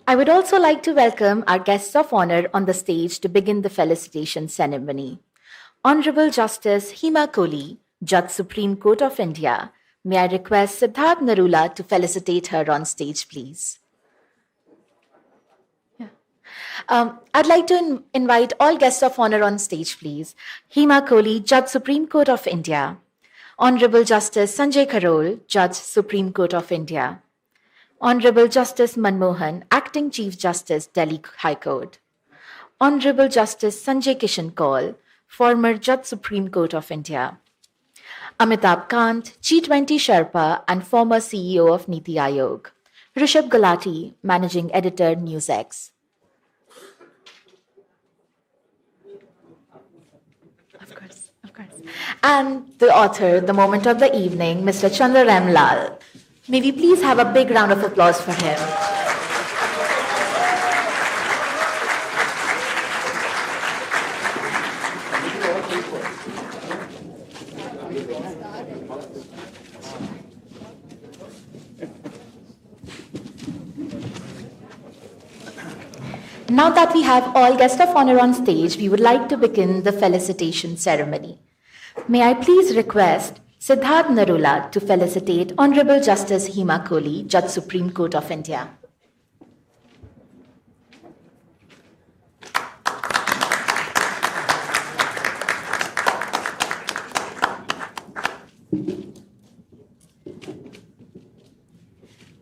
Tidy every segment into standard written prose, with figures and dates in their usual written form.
I would also like to welcome our guests of honor on the stage to begin the felicitation ceremony. Honorable Justice Hima Kohli, Judge Supreme Court of India. May I request Siddharth Narula to felicitate her on stage, please. I'd like to invite all guests of honor on stage, please. Hima Kohli, Judge Supreme Court of India. Honorable Justice Sanjay Karol, Judge Supreme Court of India. Honorable Justice Manmohan, Acting Chief Justice, Delhi High Court. Honorable Justice Sanjay Kishan Kaul, former Judge Supreme Court of India. Amitabh Kant, G20 Sherpa and former CEO of Niti Aayog. Rishabh Gulati, Managing Editor, NewsX. Of course. And the author, the moment of the evening, Mr. Chandra Ram Lall. May we please have a big round of applause for him. Now that we have all guests of honor on stage, we would like to begin the felicitation ceremony. May I please request Siddharth Narula to felicitate Honorable Justice Hima Kohli, Judge Supreme Court of India.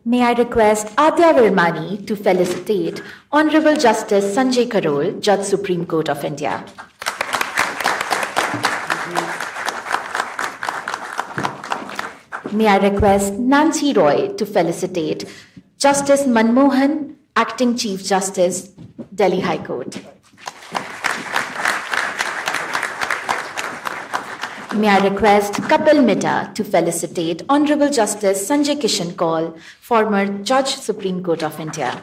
May I request Adya Virmani to felicitate Honorable Justice Sanjay Karol, Judge Supreme Court of India. May I request Nancy Roy to felicitate Justice Manmohan, Acting Chief Justice, Delhi High Court. May I request Kapil Mita to felicitate Honorable Justice Sanjay Kishan Kaul, former Judge Supreme Court of India.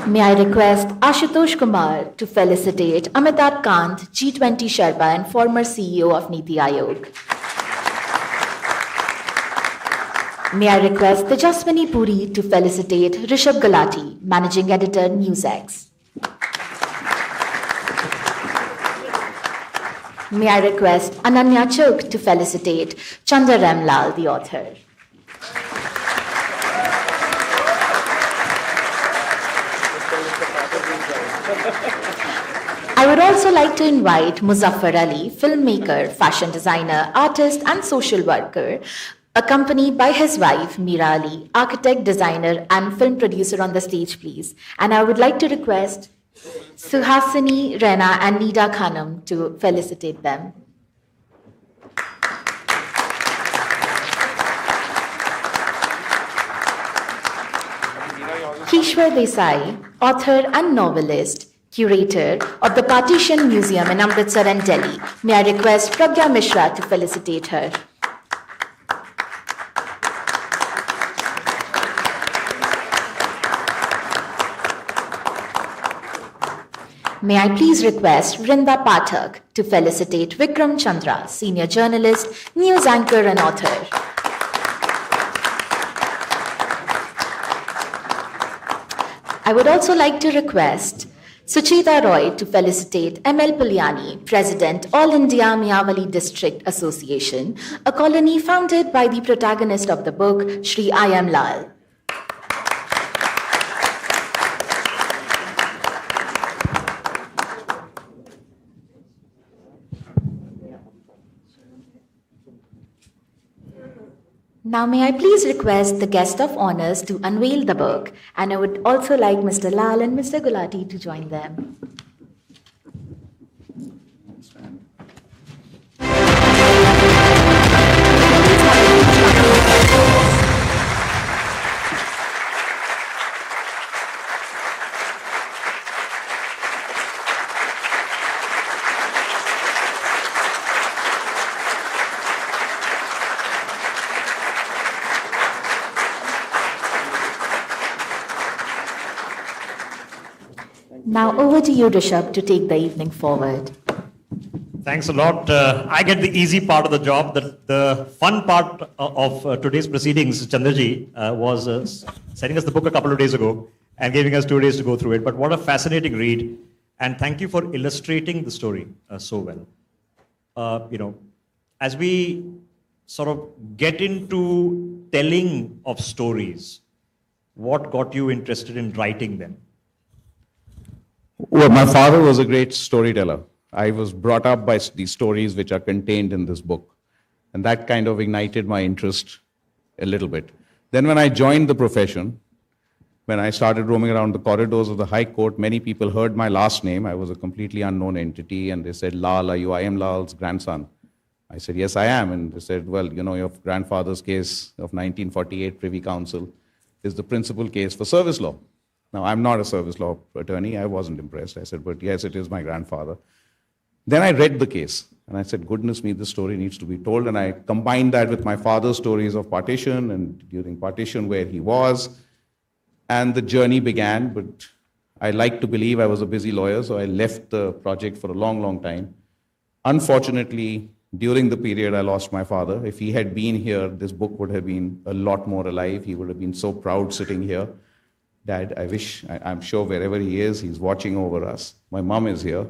May I request Ashutosh Kumar to felicitate Amitabh Kant, G20 Sherpa and former CEO of Niti Aayog. May I request Tejaswini Puri to felicitate Rishabh Gulati, Managing Editor, NewsX. May I request Ananya Chok to felicitate Chandra Ram Lall, the author. I would also like to invite Muzaffar Ali, filmmaker, fashion designer, artist, and social worker, accompanied by his wife, Meera Ali, architect, designer, and film producer on the stage, please. And I would like to request Suhasini, Rena, and Nida Khanam to felicitate them. Kishwar Desai, author and novelist, curator of the Partition Museum in Amritsar and Delhi. May I request Pragya Mishra to felicitate her. May I please request Vrinda Pathak to felicitate Vikram Chandra, senior journalist, news anchor and author. I would also like to request Suchita Roy to felicitate M.L. Puliani, President, All India Miyawali District Association, a colony founded by the protagonist of the book, Shri I. M. Lal. Now may I please request the guest of honors to unveil the book, and I would also like Mr. Lal and Mr. Gulati to join them. Now over to you, Rishabh, to take the evening forward. Thanks a lot. I get the easy part of the job. The fun part of today's proceedings, Chandraji, was sending us the book a couple of days ago and giving us 2 days to go through it. But what a fascinating read. And thank you for illustrating the story so well. As we sort of get into telling of stories, what got you interested in writing them? Well, my father was a great storyteller. I was brought up by these stories which are contained in this book. And that kind of ignited my interest a little bit. Then when I joined the profession, when I started roaming around the corridors of the High Court, many people heard my last name. I was a completely unknown entity. And they said, Lal, are you I.M. Lal's grandson? I said, yes, I am. And they said, well, your grandfather's case of 1948 Privy Council is the principal case for service law. Now, I'm not a service law attorney. I wasn't impressed. I said, but yes, it is my grandfather. Then I read the case, and I said, goodness me, this story needs to be told. And I combined that with my father's stories of partition and during partition where he was. And the journey began, but I like to believe I was a busy lawyer, so I left the project for a long, long time. Unfortunately, during the period, I lost my father. If he had been here, this book would have been a lot more alive. He would have been so proud sitting here. Dad, I'm sure wherever he is, he's watching over us. My mom is here.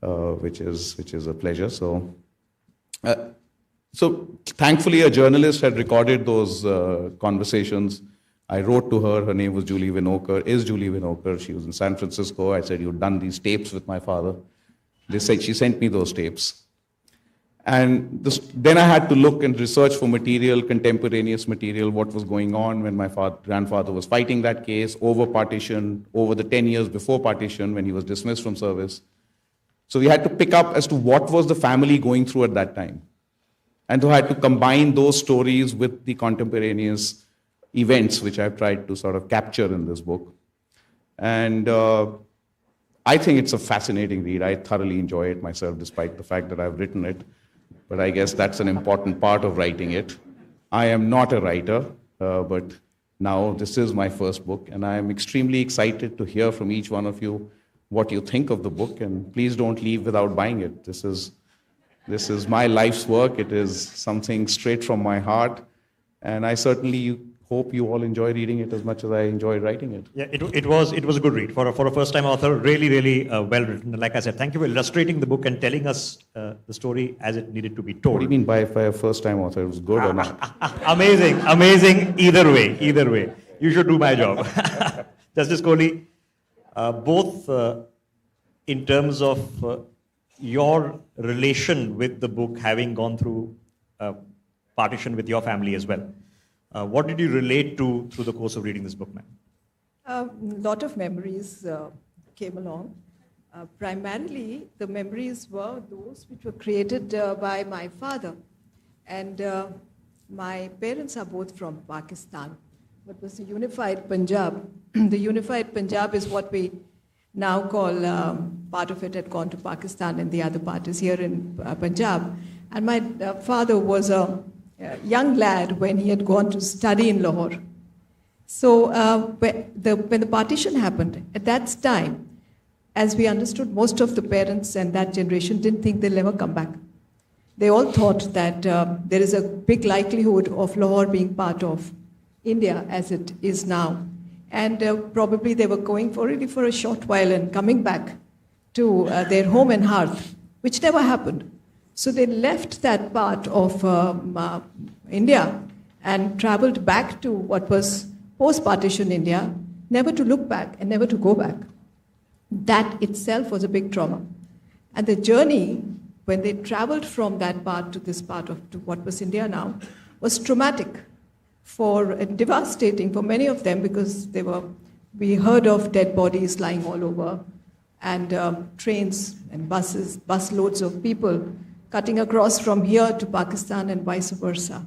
Which is a pleasure. So thankfully a journalist had recorded those conversations. I wrote to her. Her name was Julie Winokur. She was in San Francisco. I said, you've done these tapes with my father. They said she sent me those tapes. And then I had to look and research for material, contemporaneous material, what was going on when my grandfather was fighting that case over partition, over the 10 years before partition when he was dismissed from service. So we had to pick up as to what was the family going through at that time. And so I had to combine those stories with the contemporaneous events, which I've tried to sort of capture in this book. And I think it's a fascinating read. I thoroughly enjoy it myself, despite the fact that I've written it. But I guess that's an important part of writing it. I am not a writer, but now this is my first book. And I am extremely excited to hear from each one of you what you think of the book, and please don't leave without buying it. This is my life's work. It is something straight from my heart, and I certainly hope you all enjoy reading it as much as I enjoy writing it. Yeah, it was a good read for a first-time author. Really well written. Like I said, thank you for illustrating the book and telling us the story as it needed to be told. What do you mean by a first-time author? It was good or not? Amazing. Either way, you should do my job. Justice Kohli. Both in terms of your relation with the book, having gone through partition with your family as well. What did you relate to through the course of reading this book, ma'am? A lot of memories came along. Primarily, the memories were those which were created by my father. And my parents are both from Pakistan. What was the unified Punjab? The unified Punjab is what we now call, part of it had gone to Pakistan and the other part is here in Punjab. And my father was a young lad when he had gone to study in Lahore. So when the partition happened, at that time, as we understood, most of the parents and that generation didn't think they'll ever come back. They all thought that there is a big likelihood of Lahore being part of India as it is now. And probably they were going already for a short while and coming back to their home and hearth, which never happened. So they left that part of India and traveled back to what was post-partition India, never to look back and never to go back. That itself was a big trauma. And the journey, when they traveled from that part to this part of to what was India now, was traumatic and devastating for many of them because we heard of dead bodies lying all over and trains and bus loads of people cutting across from here to Pakistan and vice versa.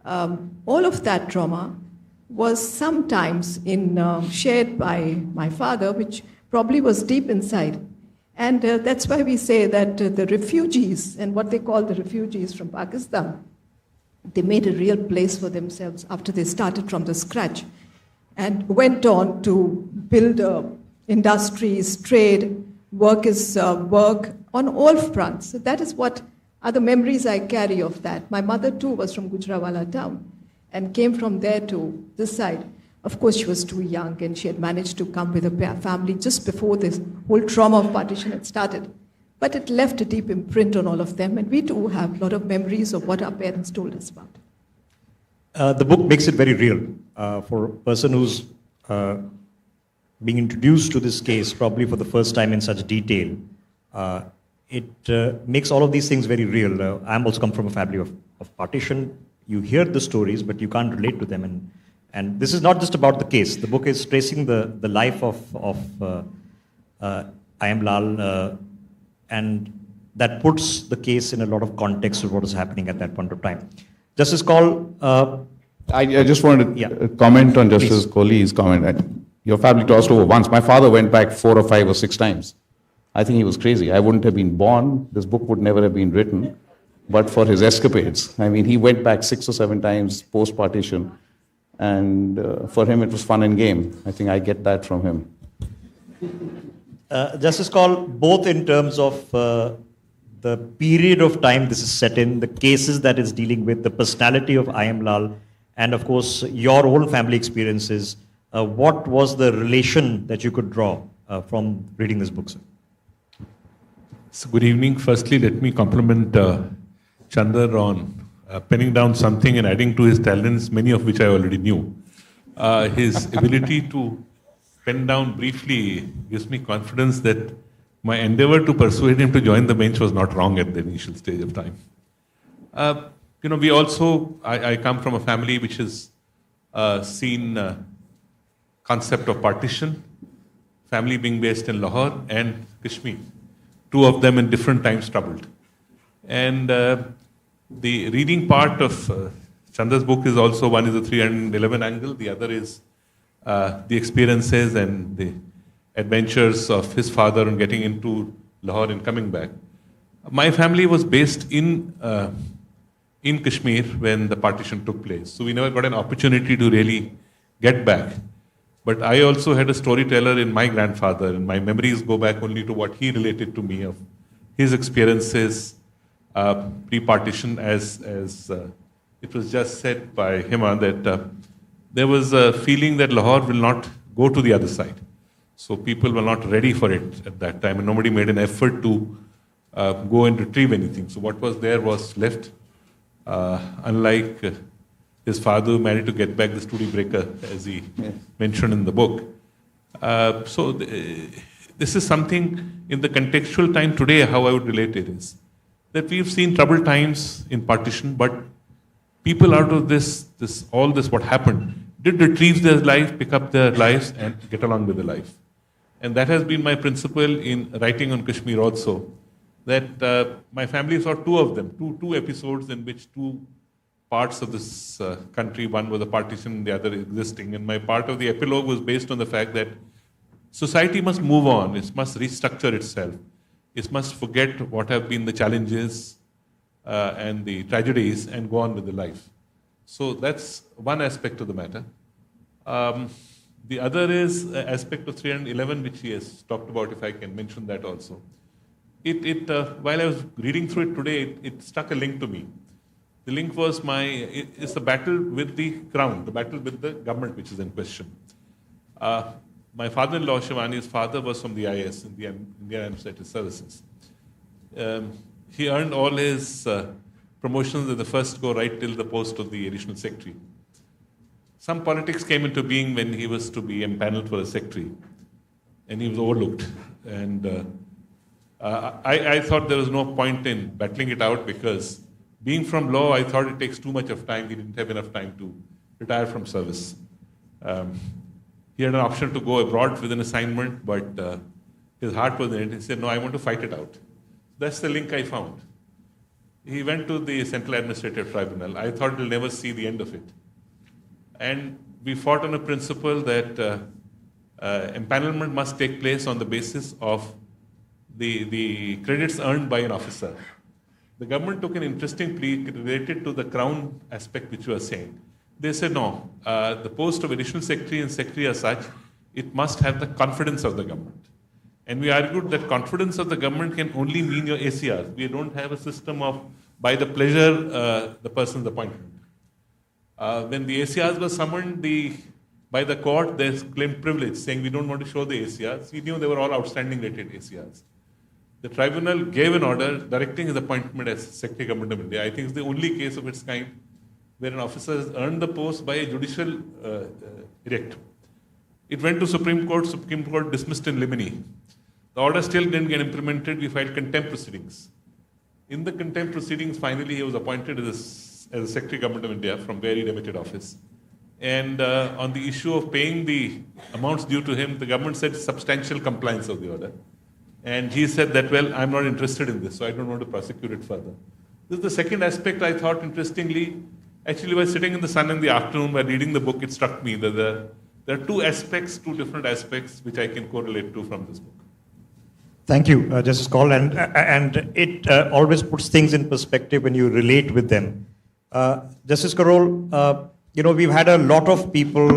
All of that trauma was sometimes shared by my father, which probably was deep inside. And that's why we say that the refugees, and what they call the refugees from Pakistan, they made a real place for themselves after they started from the scratch and went on to build industries, trade, work is work on all fronts. So that is what are the memories I carry of that. My mother too was from Gujranwala town and came from there to this side. Of course, she was too young and she had managed to come with her family just before this whole trauma of partition had started. But it left a deep imprint on all of them, and we too have a lot of memories of what our parents told us about. The book makes it very real for a person who's being introduced to this case probably for the first time in such detail. It makes all of these things very real. I'm also come from a family of partition. You hear the stories, but you can't relate to them. And this is not just about the case. The book is tracing the life of I.M. Lall, and that puts the case in a lot of context of what was happening at that point of time. Justice Kaul. I just wanted to comment on Justice Kohli's comment. Your family crossed over once. My father went back 4 or 5 or 6 times. I think he was crazy. I wouldn't have been born. This book would never have been written, but for his escapades. I mean, he went back 6 or 7 times post-partition, and for him it was fun and game. I think I get that from him. Justice Kaul, both in terms of the period of time this is set in, the cases that it's dealing with, the personality of I.M. Lall, and of course your own family experiences, what was the relation that you could draw from reading this book, sir? So good evening. Firstly, let me compliment Chandar on penning down something and adding to his talents, many of which I already knew. His ability to pen down briefly gives me confidence that my endeavor to persuade him to join the bench was not wrong at the initial stage of time. We also, I come from a family which has seen concept of partition, family being based in Lahore and Kashmir, 2 of them in different times troubled. And the reading part of Chandra's book is also, one is the 311 angle, the other is the experiences and the adventures of his father in getting into Lahore and coming back. My family was based in Kashmir when the partition took place, so we never got an opportunity to really get back. But I also had a storyteller in my grandfather, and my memories go back only to what he related to me of his experiences pre-partition, as it was just said by Hima, that there was a feeling that Lahore will not go to the other side. So people were not ready for it at that time, and nobody made an effort to go and retrieve anything. So what was there was left. Unlike his father who managed to get back the studi breaker, as he mentioned in the book. This is something in the contextual time today, how I would relate it is that we've seen troubled times in partition, but people out of all this what happened did retrieve their life, pick up their lives and get along with their life. And that has been my principle in writing on Kashmir also, that my family saw 2 of them, two episodes in which 2 parts of this country, one was a partition, the other existing. And my part of the epilogue was based on the fact that society must move on, it must restructure itself, it must forget what have been the challenges and the tragedies and go on with the life. So that's one aspect of the matter. The other is aspect of 311, which he has talked about, if I can mention that also. While I was reading through it today, it struck a link to me. The link was it's the battle with the crown, the battle with the government which is in question. My father-in-law, Shivani's father, was from the IS, in the Indian Administrative Services. He earned all his promotions in the first go right till the post of the additional secretary. Some politics came into being when he was to be empaneled for a secretary, and he was overlooked. And I thought there was no point in battling it out because being from law, I thought it takes too much of time. He didn't have enough time to retire from service. He had an option to go abroad with an assignment, but his heart was in it. He said, no, I want to fight it out. That's the link I found. He went to the Central Administrative Tribunal. I thought he'll never see the end of it. And we fought on a principle that empanelment must take place on the basis of the credits earned by an officer. The government took an interesting plea related to the crown aspect which you were saying. They said, no, the post of additional secretary and secretary as such, it must have the confidence of the government. And we argued that confidence of the government can only mean your ACRs. We don't have a system of by the pleasure the person's appointment. When the ACRs were summoned by the court, they claimed privilege, saying we don't want to show the ACRs. We knew they were all outstanding rated ACRs. The tribunal gave an order directing his appointment as Secretary Government of India. I think it's the only case of its kind where an officer has earned the post by a judicial edict. It went to Supreme Court dismissed in limine. The order still didn't get implemented. We filed contempt proceedings. In the contempt proceedings, finally he was appointed as a Secretary Government of India from very limited office. And on the issue of paying the amounts due to him, the government said substantial compliance of the order. And he said that, well, I'm not interested in this, so I don't want to prosecute it further. This is the second aspect I thought, interestingly, actually while sitting in the sun in the afternoon while reading the book, it struck me that there are two different aspects, which I can correlate to from this book. Thank you, Justice Call. And it always puts things in perspective when you relate with them. Justice Karol, we've had a lot of people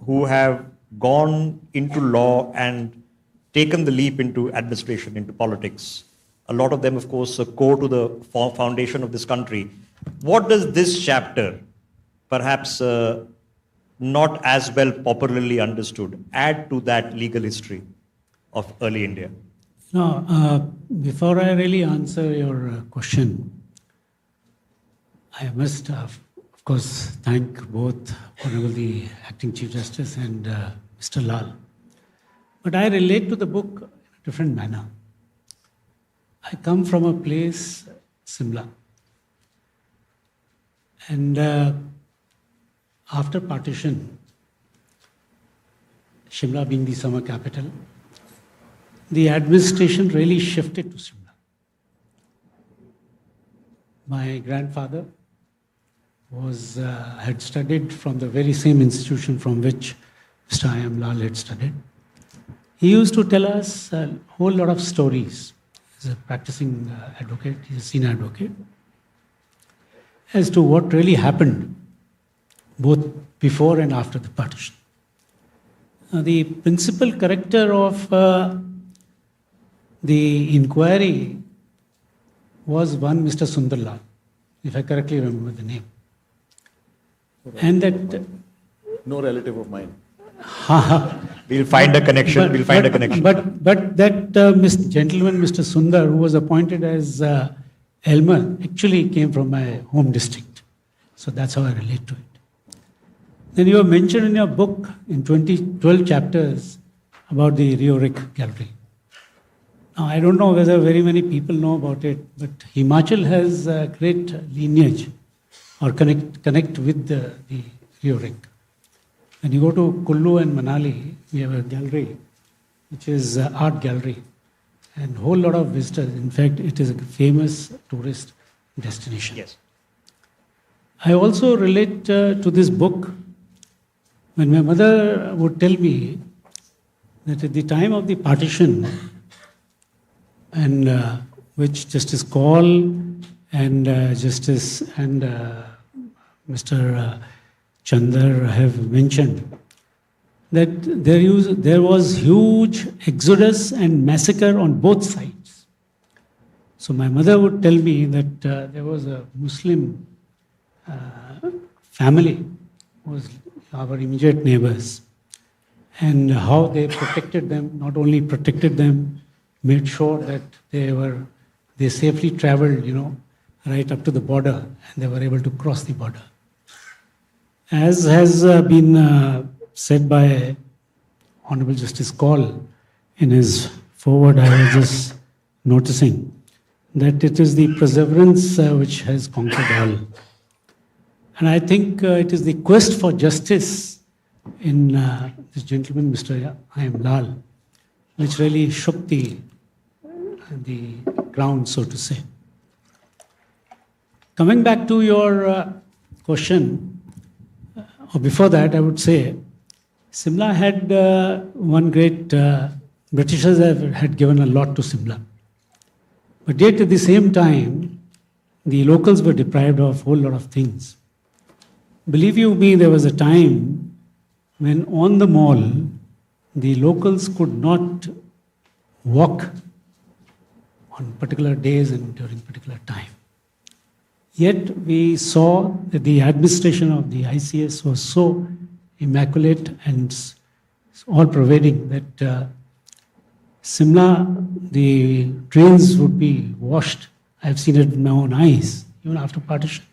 who have gone into law and taken the leap into administration, into politics. A lot of them, of course, are core to the foundation of this country. What does this chapter, perhaps not as well popularly understood, add to that legal history of early India? No, before I really answer your question, I must, of course, thank both Honorable the Acting Chief Justice and Mr. Lall. But I relate to the book in a different manner. I come from a place, Simla. And after partition, Shimla being the summer capital, the administration really shifted to Simla. My grandfather had studied from the very same institution from which Mr. I. M. Lall had studied. He used to tell us a whole lot of stories. He's a practicing advocate, he's a senior advocate, as to what really happened both before and after the partition. The principal character of the inquiry was one Mr. Sundar Lal, if I correctly remember the name. And that... No relative of mine. We'll find a connection. But that gentleman, Mr. Sundar, who was appointed as Elmer, actually came from my home district. So that's how I relate to it. Then you have mentioned in your book, in 12 chapters, about the Rio-Rick Gallery. Now, I don't know whether very many people know about it, but Himachal has a great lineage or connect with the Rio-Rick. When you go to Kullu and Manali, we have a gallery, which is an art gallery, and a whole lot of visitors. In fact, it is a famous tourist destination. Yes. I also relate to this book when my mother would tell me that at the time of the partition, and which Justice Kaul and Justice and Mr. Chandar have mentioned, that there was huge exodus and massacre on both sides. So my mother would tell me that there was a Muslim family who was our immediate neighbors, and how they protected them, not only protected them, made sure that they safely traveled, right up to the border, and they were able to cross the border. As has been said by Honorable Justice Kaul in his foreword, I was just noticing that it is the perseverance which has conquered all. And I think it is the quest for justice in this gentleman, Mr. I. M. Lall, which really shook the ground, so to say. Coming back to your question, or before that, I would say, Simla had one great, Britishers had given a lot to Simla. But yet at the same time, the locals were deprived of a whole lot of things. Believe you me, there was a time when on the mall, the locals could not walk on particular days and during particular time. Yet we saw that the administration of the ICS was so immaculate and all-pervading that Simla, the drains would be washed. I've seen it with my own eyes, even after partition.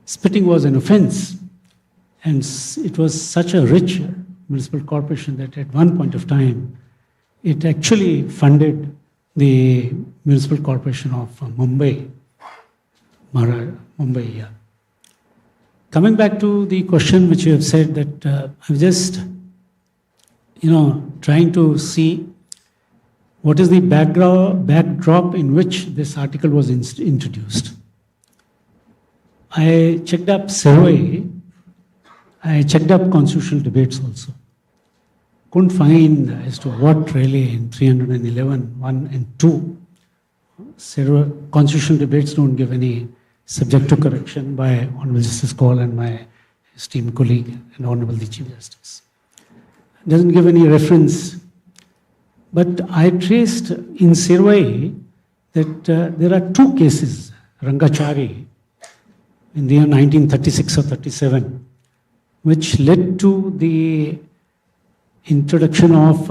Spitting was an offense, and it was such a rich municipal corporation that at one point of time, it actually funded the municipal corporation of Mumbai. Mumbai, yeah. Coming back to the question which you have said, that I'm just, trying to see what is the backdrop in which this article was introduced. I checked up survey, I checked up constitutional debates also. Couldn't find as to what really in 311, 1 and 2, constitutional debates don't give any subject to correction by Honorable Justice Kaul and my esteemed colleague and Honorable the Chief Justice. Doesn't give any reference. But I traced in survey that there are 2 cases, Rangachari, in the year 1936 or 37, which led to the introduction of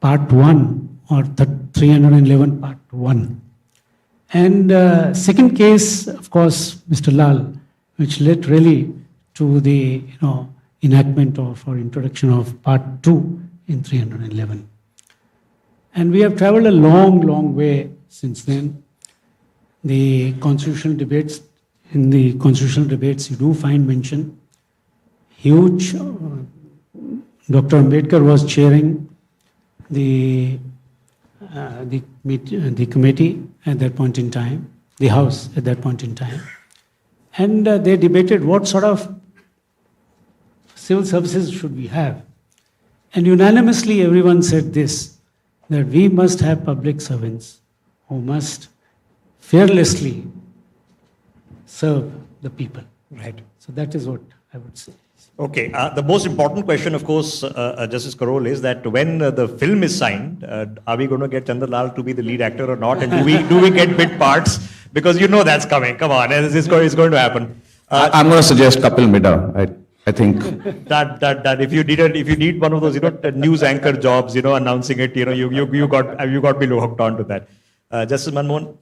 Part 1 or 311 Part 1. And second case, of course, Mr. Lall, which led really to the enactment of or introduction of Part 2 in 311. And we have traveled a long, long way since then. The constitutional debates, in the constitutional debates, you do find mention. Huge. Dr. Ambedkar was chairing the committee at that point in time, the House at that point in time. And they debated what sort of civil services should we have. And unanimously everyone said this, that we must have public servants who must fearlessly serve the people. Right. So that is what I would say. Okay. The most important question, of course, Justice Karol, is that when the film is signed, are we going to get Chandra Lal to be the lead actor or not? And do we get bit parts? Because that's coming. Come on, and it's going to happen. I'm going to suggest Kapil Midha. I think that if you need one of those news anchor jobs, announcing it, you got to be hooked on to that. Justice Manmohan,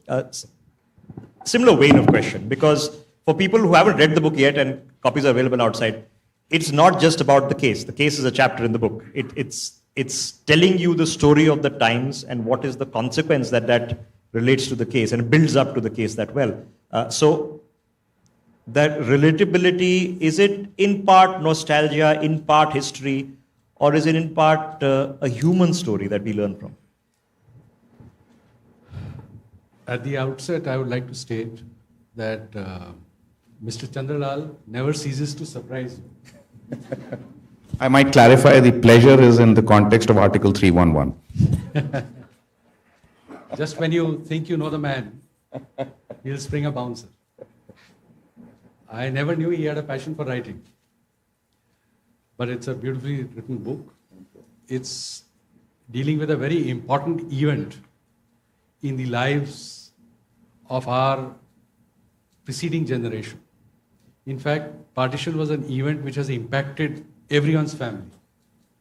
similar vein of question, because for people who haven't read the book yet and copies are available outside, it's not just about the case. The case is a chapter in the book. It's telling you the story of the times and what is the consequence that relates to the case and builds up to the case that well. So that relatability, is it in part nostalgia, in part history, or is it in part a human story that we learn from? At the outset, I would like to state that Mr. Chandra Lal never ceases to surprise you. I might clarify, the pleasure is in the context of Article 311. Just when you think you know the man, he'll spring a bouncer. I never knew he had a passion for writing. But it's a beautifully written book. It's dealing with a very important event in the lives of our preceding generation. In fact, partition was an event which has impacted everyone's family.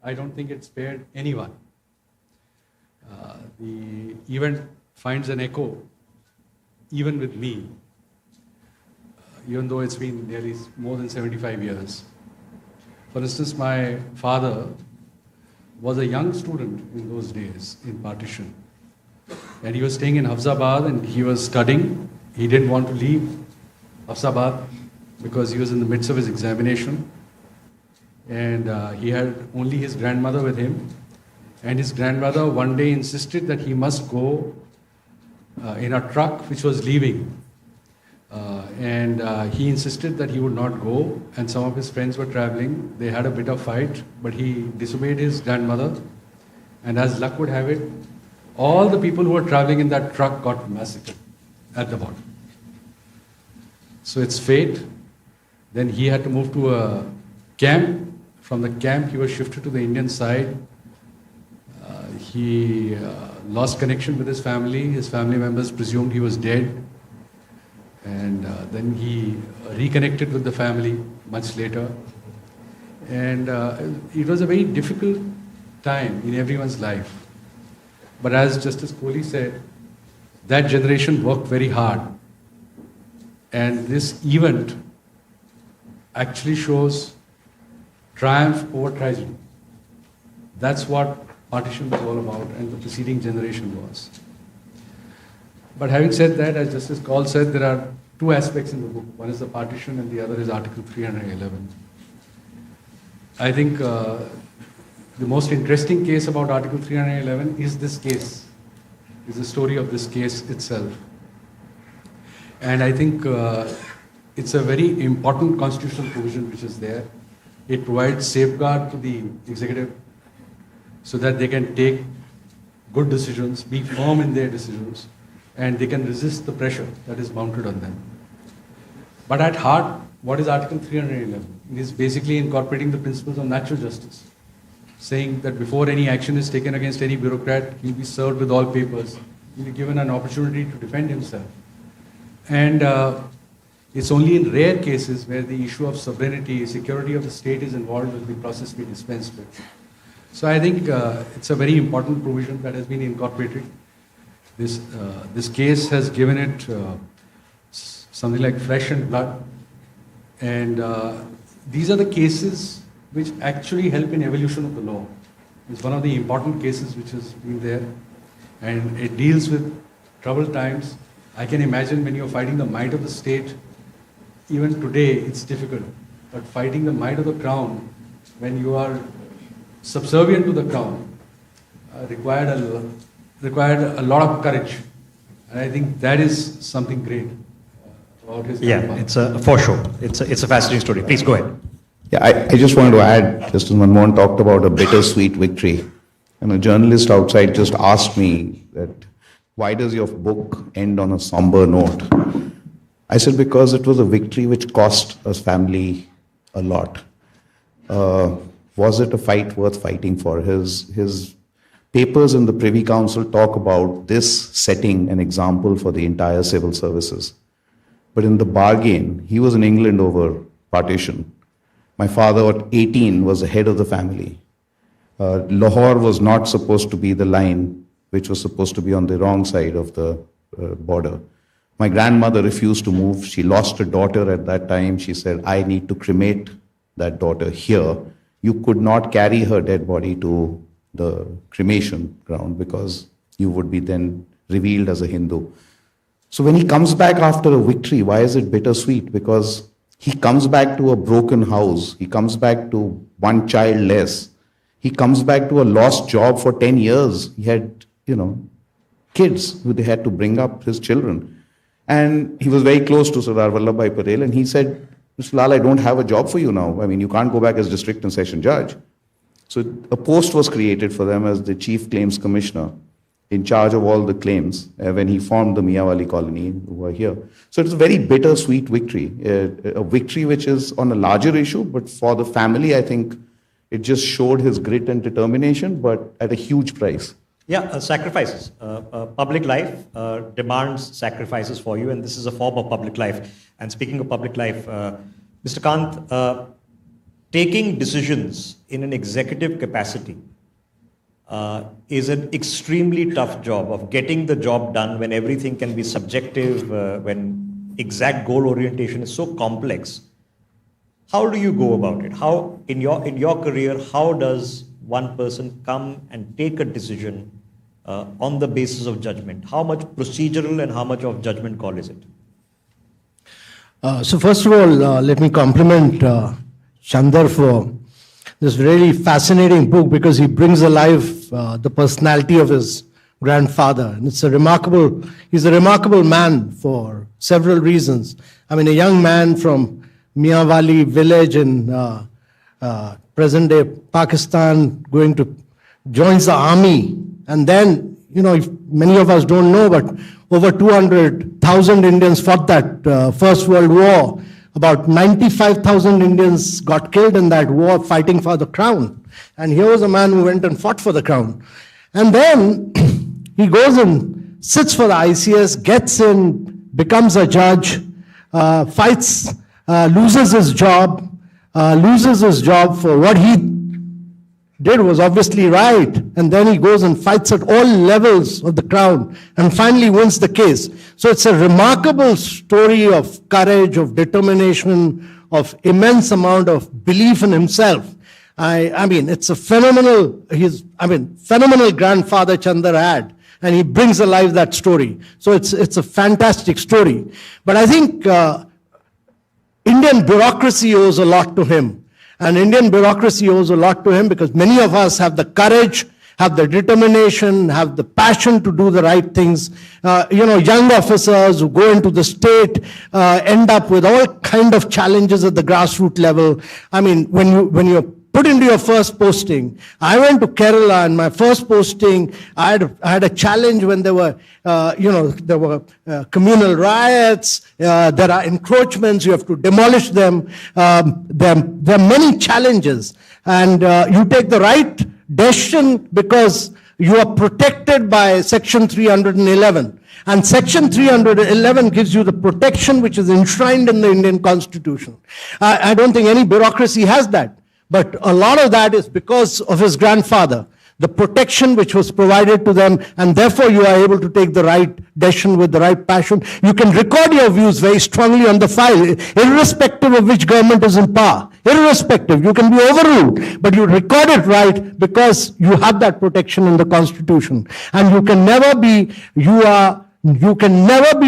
I don't think it spared anyone. The event finds an echo even with me, even though it's been nearly more than 75 years. For instance, my father was a young student in those days in partition. And he was staying in Hafzabad and he was studying. He didn't want to leave Hafzabad because he was in the midst of his examination. And he had only his grandmother with him. And his grandmother one day insisted that he must go in a truck which was leaving. And he insisted that he would not go, and some of his friends were traveling. They had a bit of fight, but he disobeyed his grandmother. And as luck would have it, all the people who were traveling in that truck got massacred at the bottom. So it's fate. Then he had to move to a camp. From the camp, he was shifted to the Indian side. He lost connection with his family. His family members presumed he was dead. And then he reconnected with the family much later. And it was a very difficult time in everyone's life. But as Justice Kohli said, that generation worked very hard. And this event actually shows triumph over tragedy. That's what partition was all about, and the preceding generation was. But having said that, as Justice Kaul said, there are two aspects in the book. One is the partition and the other is Article 311. I think the most interesting case about Article 311 is this case, is the story of this case itself. And I think it's a very important constitutional provision which is there. It provides safeguard to the executive so that they can take good decisions, be firm in their decisions, and they can resist the pressure that is mounted on them. But at heart, what is Article 311? It is basically incorporating the principles of natural justice, saying that before any action is taken against any bureaucrat, he will be served with all papers, he will be given an opportunity to defend himself. And it's only in rare cases where the issue of sovereignty, security of the state is involved will the process be dispensed with. So I think it's a very important provision that has been incorporated. This case has given it something like flesh and blood. And these are the cases which actually help in evolution of the law. It's one of the important cases which has been there. And it deals with troubled times. I can imagine when you're fighting the might of the state, even today it's difficult. But fighting the might of the crown, when you are subservient to the crown, required a lot of courage. And I think that is something great about his grandfather. It's for sure. It's a fascinating story. Please go ahead. Yeah, I just wanted to add, Justice Manmohan talked about a bittersweet victory. And a journalist outside just asked me that, why does your book end on a somber note? I said, because it was a victory which cost us family a lot. Was it a fight worth fighting for? His papers in the Privy Council talk about this setting an example for the entire civil services. But in the bargain, he was in England over partition. My father at 18 was the head of the family. Lahore was not supposed to be the line which was supposed to be on the wrong side of the border. My grandmother refused to move. She lost a daughter at that time. She said, I need to cremate that daughter here. You could not carry her dead body to the cremation ground because you would be then revealed as a Hindu. So when he comes back after a victory, why is it bittersweet? Because he comes back to a broken house. He comes back to one child less. He comes back to a lost job for 10 years. He had, kids who they had to bring up, his children. And he was very close to Sardar Vallabhbhai Patel. And he said, Mr. Lal, I don't have a job for you now. I mean, you can't go back as district and session judge. So a post was created for them as the chief claims commissioner in charge of all the claims when he formed the Miyawali colony who were here. So it's a very bittersweet victory, a victory which is on a larger issue, but for the family, I think it just showed his grit and determination, but at a huge price. Yeah, sacrifices. Public life demands sacrifices for you, and this is a form of public life. And speaking of public life, Mr. Kant, taking decisions in an executive capacity is an extremely tough job of getting the job done when everything can be subjective, when exact goal orientation is so complex. How do you go about it? How, in your career, how does one person come and take a decision on the basis of judgment? How much procedural and how much of judgment call is it? So first of all, let me compliment Chandar for this really fascinating book because he brings alive the personality of his grandfather. And he's a remarkable man for several reasons. I mean, a young man from Miyawali village in present-day Pakistan joins the army. And then, if many of us don't know, but over 200,000 Indians fought that First World War. About 95,000 Indians got killed in that war fighting for the crown. And here was a man who went and fought for the crown. And then he goes and sits for the ICS, gets in, becomes a judge, fights, loses his job for what he did was obviously right. And then he goes and fights at all levels of the crown and finally wins the case. So it's a remarkable story of courage, of determination, of immense amount of belief in himself. I mean, it's a phenomenal grandfather Chandar had, and he brings alive that story. So it's a fantastic story. But I think Indian bureaucracy owes a lot to him. And Indian bureaucracy owes a lot to him because many of us have the courage, have the determination, have the passion to do the right things. Young officers who go into the state end up with all kind of challenges at the grassroots level. I mean, when you're put into your first posting, I went to Kerala, and my first posting, I had a challenge when there were communal riots, there are encroachments, you have to demolish them. There are many challenges, and you take the right decision because you are protected by Section 311. And Section 311 gives you the protection which is enshrined in the Indian Constitution. I don't think any bureaucracy has that. But a lot of that is because of his grandfather, the protection which was provided to them, and therefore you are able to take the right decision with the right passion. You can record your views very strongly on the file, irrespective of which government is in power. Irrespective, you can be overruled, but you record it right because you have that protection in the Constitution. And you can never be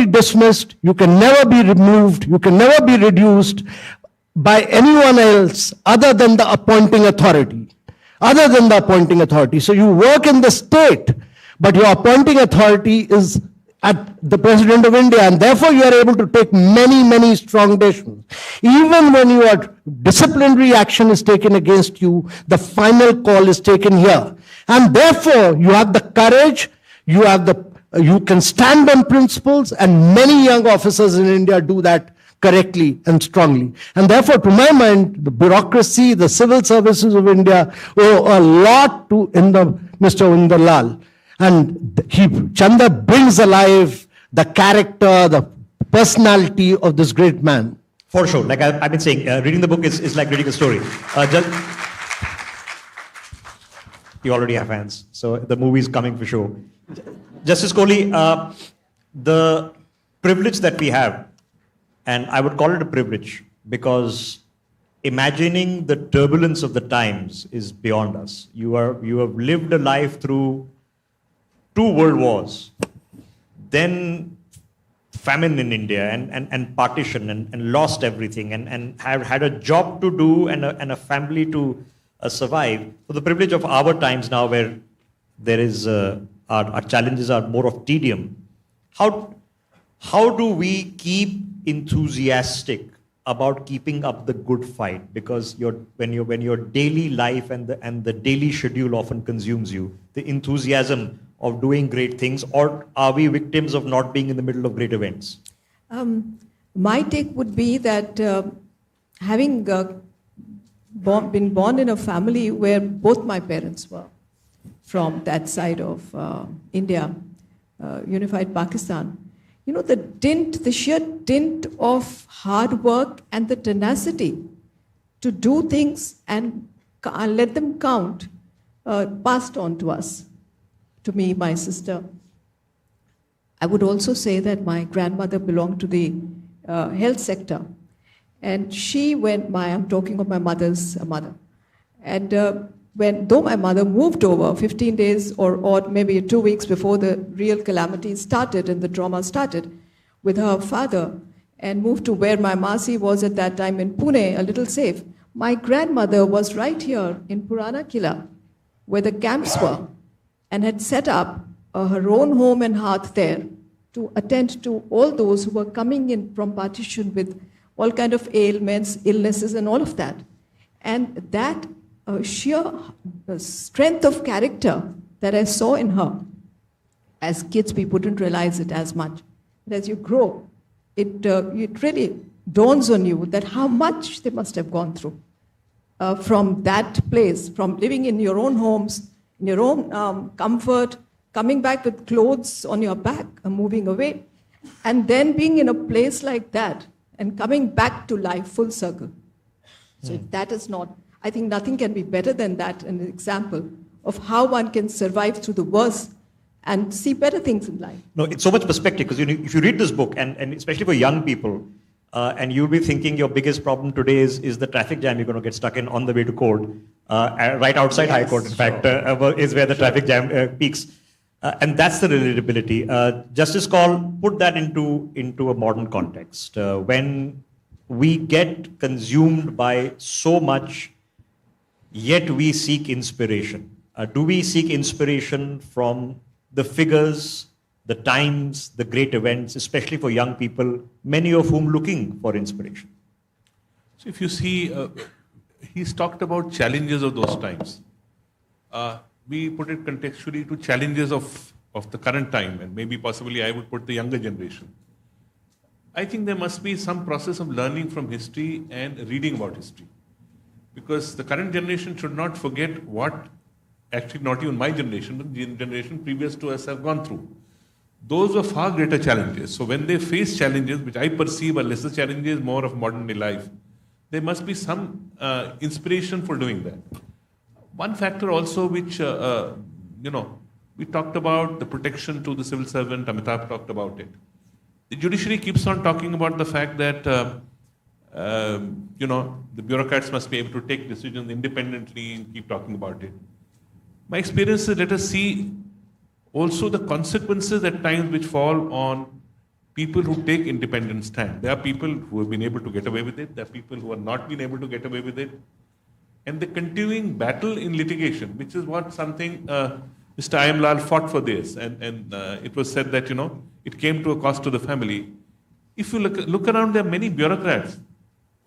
dismissed, you can never be removed, you can never be reduced by anyone else other than the appointing authority. So you work in the state, but your appointing authority is at the President of India, and therefore you are able to take many, many strong decisions. Even when your disciplinary action is taken against you, the final call is taken here. And therefore you have the courage, you can stand on principles, and many young officers in India do that correctly and strongly. And therefore, to my mind, the bureaucracy, the civil services of India owe a lot to Mr. Inder Lall. And Chandar brings alive the character, the personality of this great man. For sure. Like I've been saying, reading the book is like reading a story. You already have fans, so the movie is coming for sure. Justice Kohli, the privilege that we have, and I would call it a privilege because imagining the turbulence of the times is beyond us. You have lived a life through 2 world wars, then famine in India and partition and lost everything and have had a job to do and a family to survive. So the privilege of our times now where there is, our challenges are more of tedium. How do we keep enthusiastic about keeping up the good fight? Because when your daily life and the daily schedule often consumes you, the enthusiasm of doing great things, or are we victims of not being in the middle of great events? My take would be that having been born in a family where both my parents were from that side of India, unified Pakistan, the sheer dint of hard work and the tenacity to do things and let them count passed on to us, to me, my sister. I would also say that my grandmother belonged to the health sector. And I'm talking of my mother's mother. And though my mother moved over 15 days or maybe 2 weeks before the real calamity started and the trauma started with her father and moved to where my Masi was at that time in Pune, a little safe, my grandmother was right here in Purana Killa, where the camps were, and had set up her own home and hearth there to attend to all those who were coming in from partition with all kind of ailments, illnesses, and all of that. And that sheer strength of character that I saw in her, as kids we wouldn't realize it as much. But as you grow, it really dawns on you that how much they must have gone through from that place, from living in your own homes in your own comfort, coming back with clothes on your back and moving away, and then being in a place like that and coming back to life full circle. So if that is not, I think nothing can be better than that, an example of how one can survive through the worst and see better things in life. No, it's so much perspective because if you read this book, and especially for young people, and you'll be thinking your biggest problem today is the traffic jam you're going to get stuck in on the way to court, right outside High Court, in fact, is where the traffic jam peaks. And that's the relatability. Justice Call, put that into a modern context. When we get consumed by so much, yet we seek inspiration. Do we seek inspiration from the figures, the times, the great events, especially for young people, many of whom looking for inspiration? So if you see, he's talked about challenges of those times. We put it contextually to challenges of the current time, and maybe possibly I would put the younger generation. I think there must be some process of learning from history and reading about history. Because the current generation should not forget what, actually not even my generation, but the generation previous to us have gone through. Those were far greater challenges. So when they face challenges, which I perceive are lesser challenges, more of modern day life, there must be some inspiration for doing that. One factor also which, we talked about the protection to the civil servant, Amitabh talked about it. The judiciary keeps on talking about the fact that, the bureaucrats must be able to take decisions independently and keep talking about it. My experience is, let us see also the consequences at times which fall on people who take independent stand. There are people who have been able to get away with it. There are people who have not been able to get away with it. And the continuing battle in litigation, which is what something Mr. I.M. Lall fought for this. And it was said that, it came to a cost to the family. If you look around, there are many bureaucrats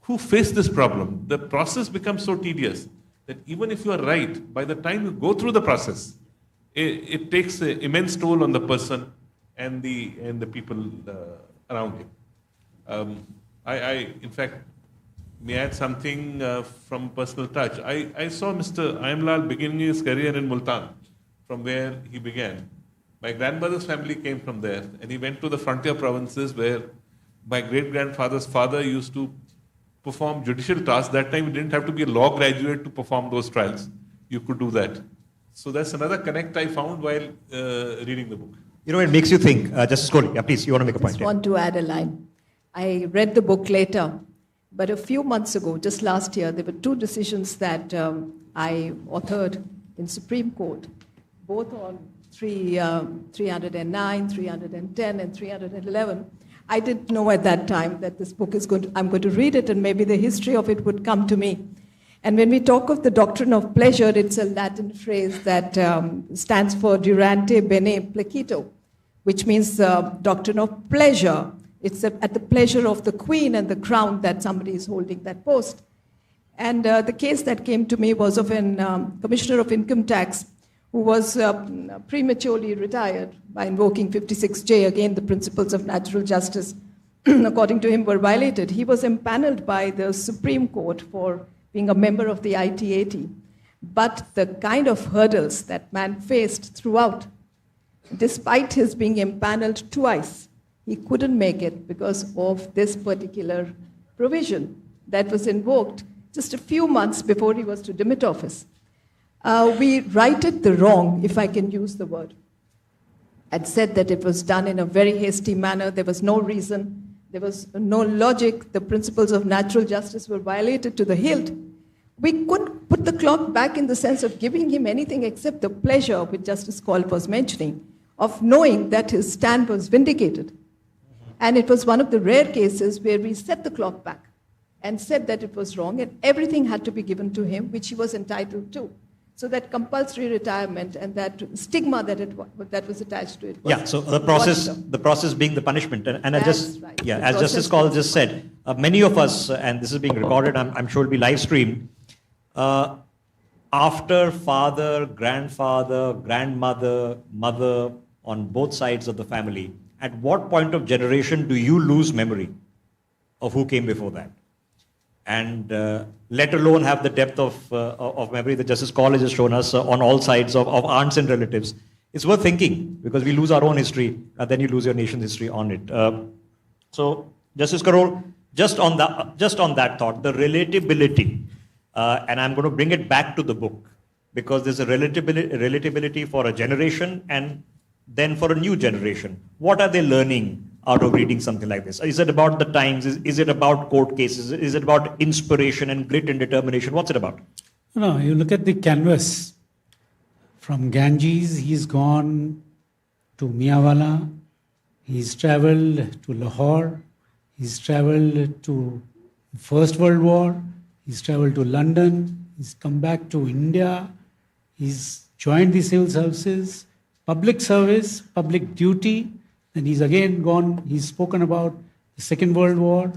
who face this problem. The process becomes so tedious that even if you are right, by the time you go through the process, it takes an immense toll on the person and the people around him. I in fact, may add something from personal touch. I saw Mr. I.M. Lall beginning his career in Multan, from where he began. My grandmother's family came from there, and he went to the frontier provinces where my great-grandfather's father used to perform judicial tasks. That time, you didn't have to be a law graduate to perform those trials. You could do that. So that's another connect I found while reading the book. It makes you think. Justice Kohli, please, you want to make a point? I just want to add a line. I read the book later, but a few months ago, just last year, there were two decisions that I authored in Supreme Court, both on 309, 310, and 311. I didn't know at that time that this book is I'm going to read it, and maybe the history of it would come to me. And when we talk of the doctrine of pleasure, it's a Latin phrase that stands for durante bene placito, which means doctrine of pleasure. It's at the pleasure of the queen and the crown that somebody is holding that post. And the case that came to me was of an commissioner of income tax who was prematurely retired by invoking 56J. Again, the principles of natural justice, according to him, were violated. He was empaneled by the Supreme Court for being a member of the IT-80. But the kind of hurdles that man faced throughout, despite his being empaneled twice, he couldn't make it because of this particular provision that was invoked just a few months before he was to demit office. We righted the wrong, if I can use the word, and said that it was done in a very hasty manner. There was no reason. There was no logic. The principles of natural justice were violated to the hilt. We couldn't put the clock back in the sense of giving him anything except the pleasure, which Justice Call was mentioning, of knowing that his stand was vindicated. And it was one of the rare cases where we set the clock back and said that it was wrong, and everything had to be given to him, which he was entitled to. So that compulsory retirement and that stigma that was attached to it. So the process being the punishment, and as Justice Call just said, many of us, and this is being recorded, I'm sure it will be live streamed. After father, grandfather, grandmother, mother, on both sides of the family, at what point of generation do you lose memory of who came before that? and let alone have the depth of memory that Justice College has shown us on all sides of aunts and relatives. It's worth thinking, because we lose our own history, and then you lose your nation's history on it. So, Justice Karol, just on that thought, the relatability, and I'm going to bring it back to the book, because there's a relatability for a generation and then for a new generation. What are they learning out of reading something like this? Is it about the times? Is it about court cases? Is it about inspiration and grit and determination? What's it about? No, you look at the canvas. From Ganges, he's gone to Miawala. He's traveled to Lahore. He's traveled to First World War. He's traveled to London. He's come back to India. He's joined the civil services, public service, public duty. And he's again gone, he's spoken about the Second World War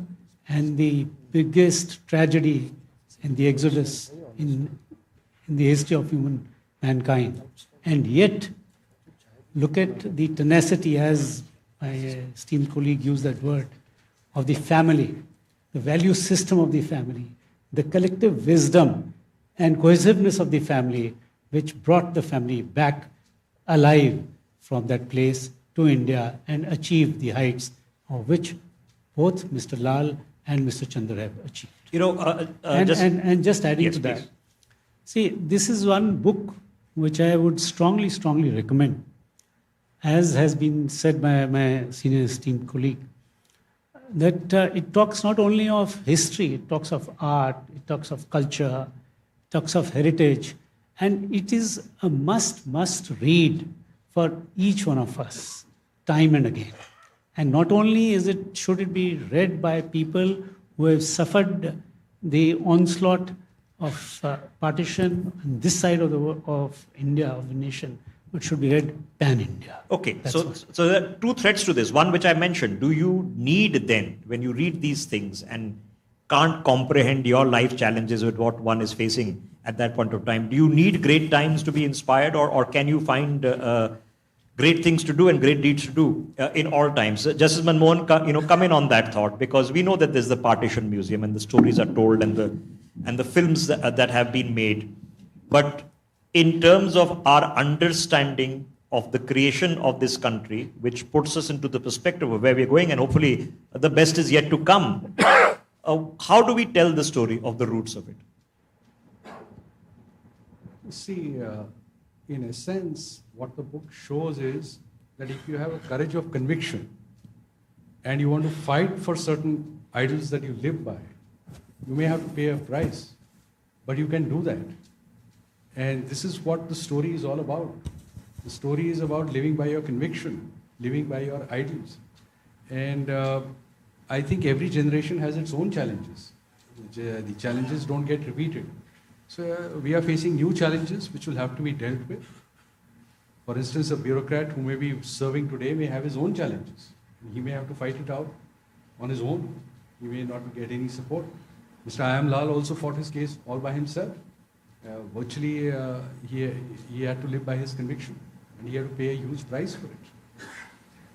and the biggest tragedy in the exodus in the history of mankind. And yet, look at the tenacity, as my esteemed colleague used that word, of the family, the value system of the family, the collective wisdom and cohesiveness of the family, which brought the family back alive from that place to India and achieved the heights of which both Mr. Lal and Mr. Chandra have achieved. And just adding to that, see, this is one book which I would strongly recommend, as has been said by my senior esteemed colleague, that it talks not only of history, it talks of art, it talks of culture, it talks of heritage, and it is a must read for each one of us, time and again. And not only should it be read by people who have suffered the onslaught of partition on this side of India, of the nation, but should be read pan-India. Okay, so there are two threads to this. One, which I mentioned, do you need then, when you read these things and can't comprehend your life challenges with what one is facing at that point of time, do you need great times to be inspired, or can you find great things to do and great deeds to do in all times? Justice Manmohan, come in on that thought, because we know that there's the Partition Museum and the stories are told and the films that have been made. But in terms of our understanding of the creation of this country, which puts us into the perspective of where we're going, and hopefully the best is yet to come, how do we tell the story of the roots of it? See, in a sense, what the book shows is that if you have a courage of conviction and you want to fight for certain ideals that you live by, you may have to pay a price, but you can do that. And this is what the story is all about. The story is about living by your conviction, living by your ideals. And I think every generation has its own challenges. The challenges don't get repeated. So we are facing new challenges which will have to be dealt with. For instance, a bureaucrat who may be serving today may have his own challenges. He may have to fight it out on his own. He may not get any support. Mr. Ayam Lal also fought his case all by himself. Virtually, he had to live by his conviction, and he had to pay a huge price for it.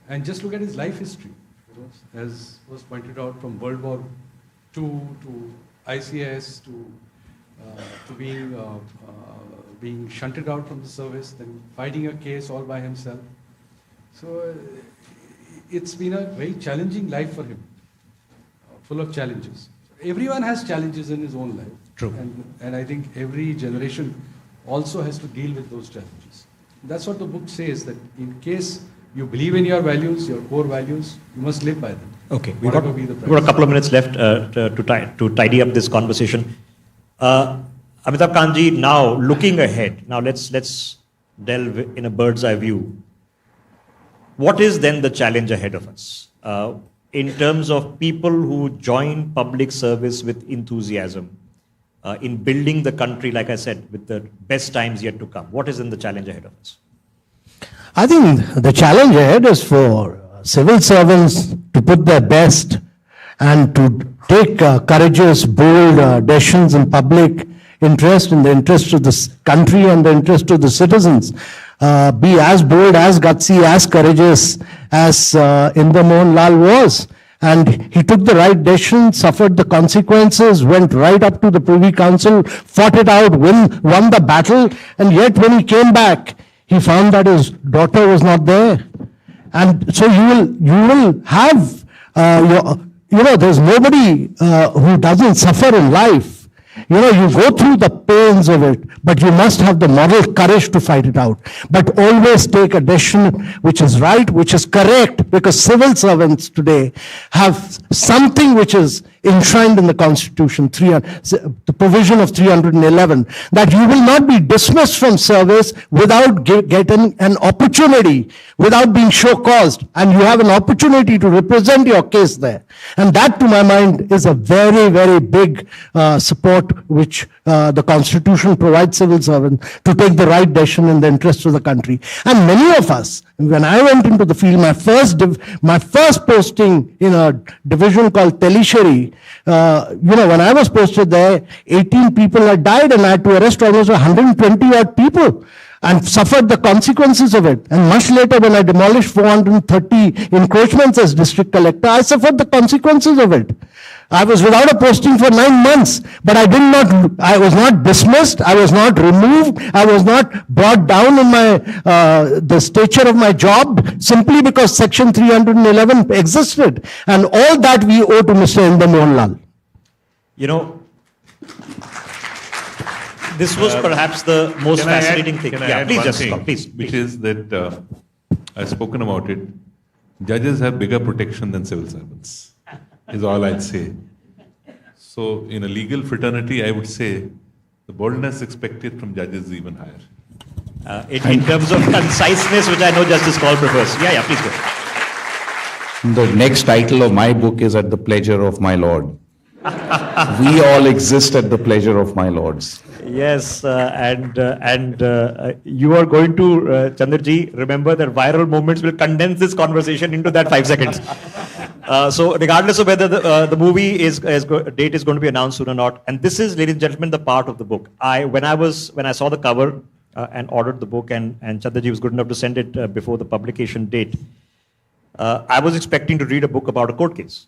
And just look at his life history, as was pointed out, from World War II to ICS to being shunted out from the service, then fighting a case all by himself. So it's been a very challenging life for him, full of challenges. Everyone has challenges in his own life. True. And I think every generation also has to deal with those challenges. That's what the book says, that in case you believe in your values, your core values, you must live by them. Okay, we've got a couple of minutes left to tidy up this conversation. Amitabh Kanji, now looking ahead, now let's delve in a bird's eye view. What is then the challenge ahead of us in terms of people who join public service with enthusiasm in building the country, like I said, with the best times yet to come? What is then the challenge ahead of us? I think the challenge ahead is for civil servants to put their best and to take courageous, bold decisions in public interest, in the interest of the country and the interest of the citizens. Be as bold, as gutsy, as courageous as Inder Mohan Lall was. And he took the right decision, suffered the consequences, went right up to the Privy Council, fought it out, won the battle, and yet when he came back, he found that his daughter was not there. And so you will have, there's nobody who doesn't suffer in life. You go through the pains of it, but you must have the moral courage to fight it out. But always take a decision which is right, which is correct, because civil servants today have something which is enshrined in the Constitution, the provision of 311, that you will not be dismissed from service without getting an opportunity, without being show-caused, and you have an opportunity to represent your case there. And that, to my mind, is a very, very big support which the Constitution provides civil servants to take the right decision in the interest of the country. And many of us, when I went into the field, my first posting in a division called Telisheri, when I was posted there, 18 people had died and I had to arrest almost 120 odd people and suffered the consequences of it. And much later, when I demolished 430 encroachments as district collector, I suffered the consequences of it. I was without a posting for 9 months, but I was not dismissed, I was not removed, I was not brought down in the stature of my job, simply because Section 311 existed. And all that we owe to Mr. Inder Mohan Lall. This was perhaps the most fascinating thing. Can I add please, one Justice thing, Lord, please. which is that I've spoken about it. Judges have bigger protection than civil servants, is all I'd say. So in a legal fraternity, I would say the boldness expected from judges is even higher. In terms of conciseness, which I know Justice Call prefers. Yeah, please go. The next title of my book is At the Pleasure of My Lord. We all exist at the pleasure of my lords. Yes, and you are going to, Chandraji, remember that viral moments will condense this conversation into that 5 seconds. So regardless of whether the movie date is going to be announced soon or not, and this is, ladies and gentlemen, the part of the book. When I saw the cover and ordered the book, and Chandraji was good enough to send it before the publication date, I was expecting to read a book about a court case.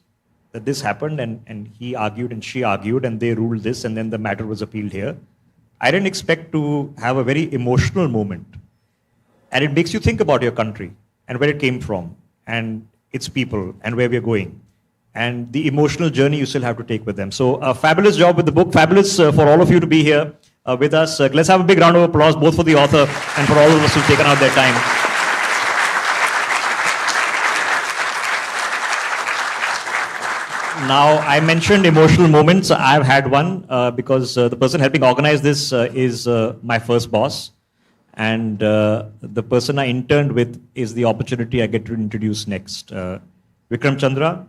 That this happened and he argued and she argued and they ruled this and then the matter was appealed here. I didn't expect to have a very emotional moment. And it makes you think about your country and where it came from and its people and where we're going. And the emotional journey you still have to take with them. So a fabulous job with the book. Fabulous for all of you to be here with us. Let's have a big round of applause both for the author and for all of us who've taken out their time. Now, I mentioned emotional moments. I've had one because the person helping organize this is my first boss. And the person I interned with is the opportunity I get to introduce next. Vikram Chandra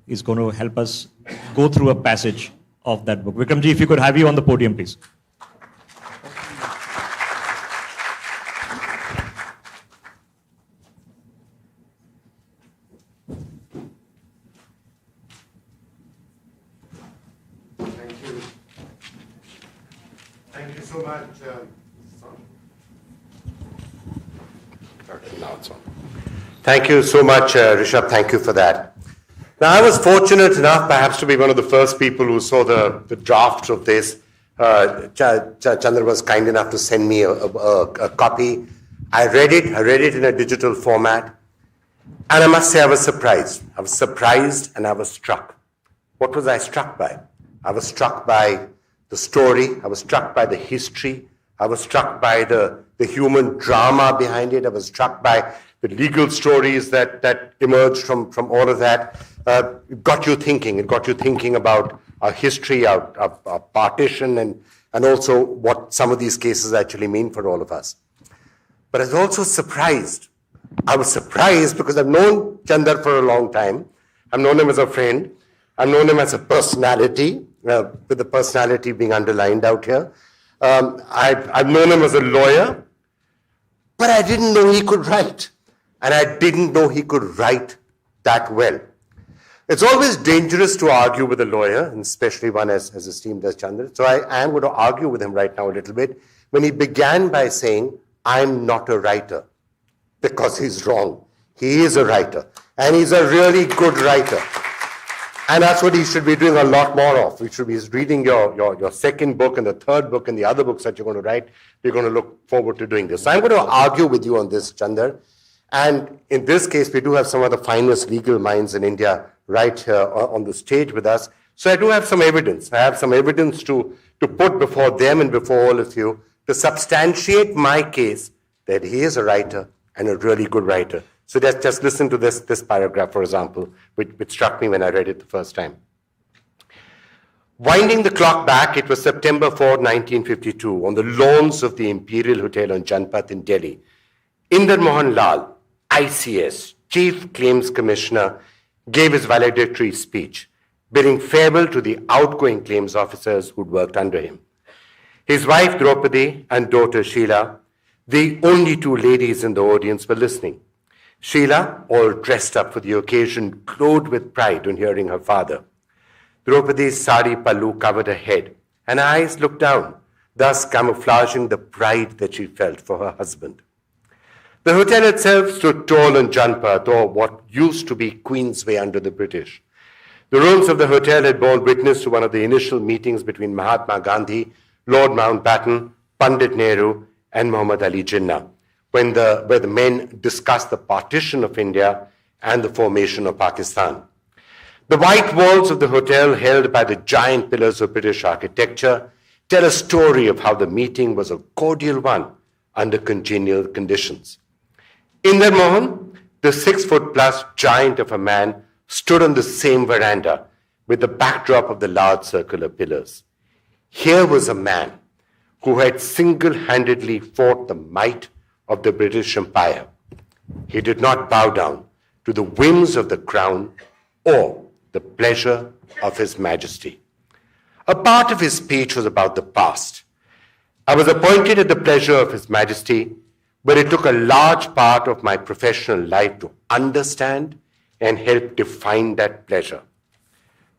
is going to help us go through a passage of that book. Vikramji, if you could have you on the podium, please. Thank you so much. Now it's on. Thank you so much, Rishabh. Thank you for that. Now, I was fortunate enough perhaps to be one of the first people who saw the draft of this. Chandra was kind enough to send me a copy. I read it in a digital format. And I must say I was surprised. I was surprised and I was struck. What was I struck by? I was struck by the story. I was struck by the history. I was struck by the human drama behind it. I was struck by the legal stories that emerged from all of that. It got you thinking. It got you thinking about our history, our partition, and also what some of these cases actually mean for all of us. But I was also surprised. I was surprised because I've known Chandar for a long time. I've known him as a friend. I've known him as a personality, with the personality being underlined out here. I've known him as a lawyer, but I didn't know he could write. And I didn't know he could write that well. It's always dangerous to argue with a lawyer, and especially one as esteemed as Chandra. So I am going to argue with him right now a little bit. When he began by saying, I'm not a writer, because he's wrong. He is a writer, and he's a really good writer. And that's what he should be doing a lot more of. We should be reading your second book and the third book and the other books that you're going to write. We're going to look forward to doing this. So I'm going to argue with you on this, Chandar. And in this case, we do have some of the finest legal minds in India right here on the stage with us. So I do have some evidence. I have some evidence to put before them and before all of you to substantiate my case that he is a writer and a really good writer. So just listen to this paragraph, for example, which struck me when I read it the first time. Winding the clock back, it was September 4, 1952, on the lawns of the Imperial Hotel on Janpath in Delhi. Inder Mohan Lall, ICS, Chief Claims Commissioner, gave his valedictory speech, bidding farewell to the outgoing claims officers who'd worked under him. His wife Draupadi and daughter Sheila, the only two ladies in the audience, were listening. Sheila, all dressed up for the occasion, glowed with pride on hearing her father. Draupadi's sari pallu covered her head, and her eyes looked down, thus camouflaging the pride that she felt for her husband. The hotel itself stood tall on Janpath, or what used to be Queensway under the British. The rooms of the hotel had borne witness to one of the initial meetings between Mahatma Gandhi, Lord Mountbatten, Pandit Nehru, and Muhammad Ali Jinnah, where the men discussed the partition of India and the formation of Pakistan. The white walls of the hotel, held by the giant pillars of British architecture, tell a story of how the meeting was a cordial one under congenial conditions. Inder Mohan, the 6-foot-plus giant of a man, stood on the same veranda with the backdrop of the large circular pillars. Here was a man who had single-handedly fought the might of the British Empire. He did not bow down to the whims of the crown or the pleasure of His Majesty. A part of his speech was about the past. I was appointed at the pleasure of His Majesty, but it took a large part of my professional life to understand and help define that pleasure.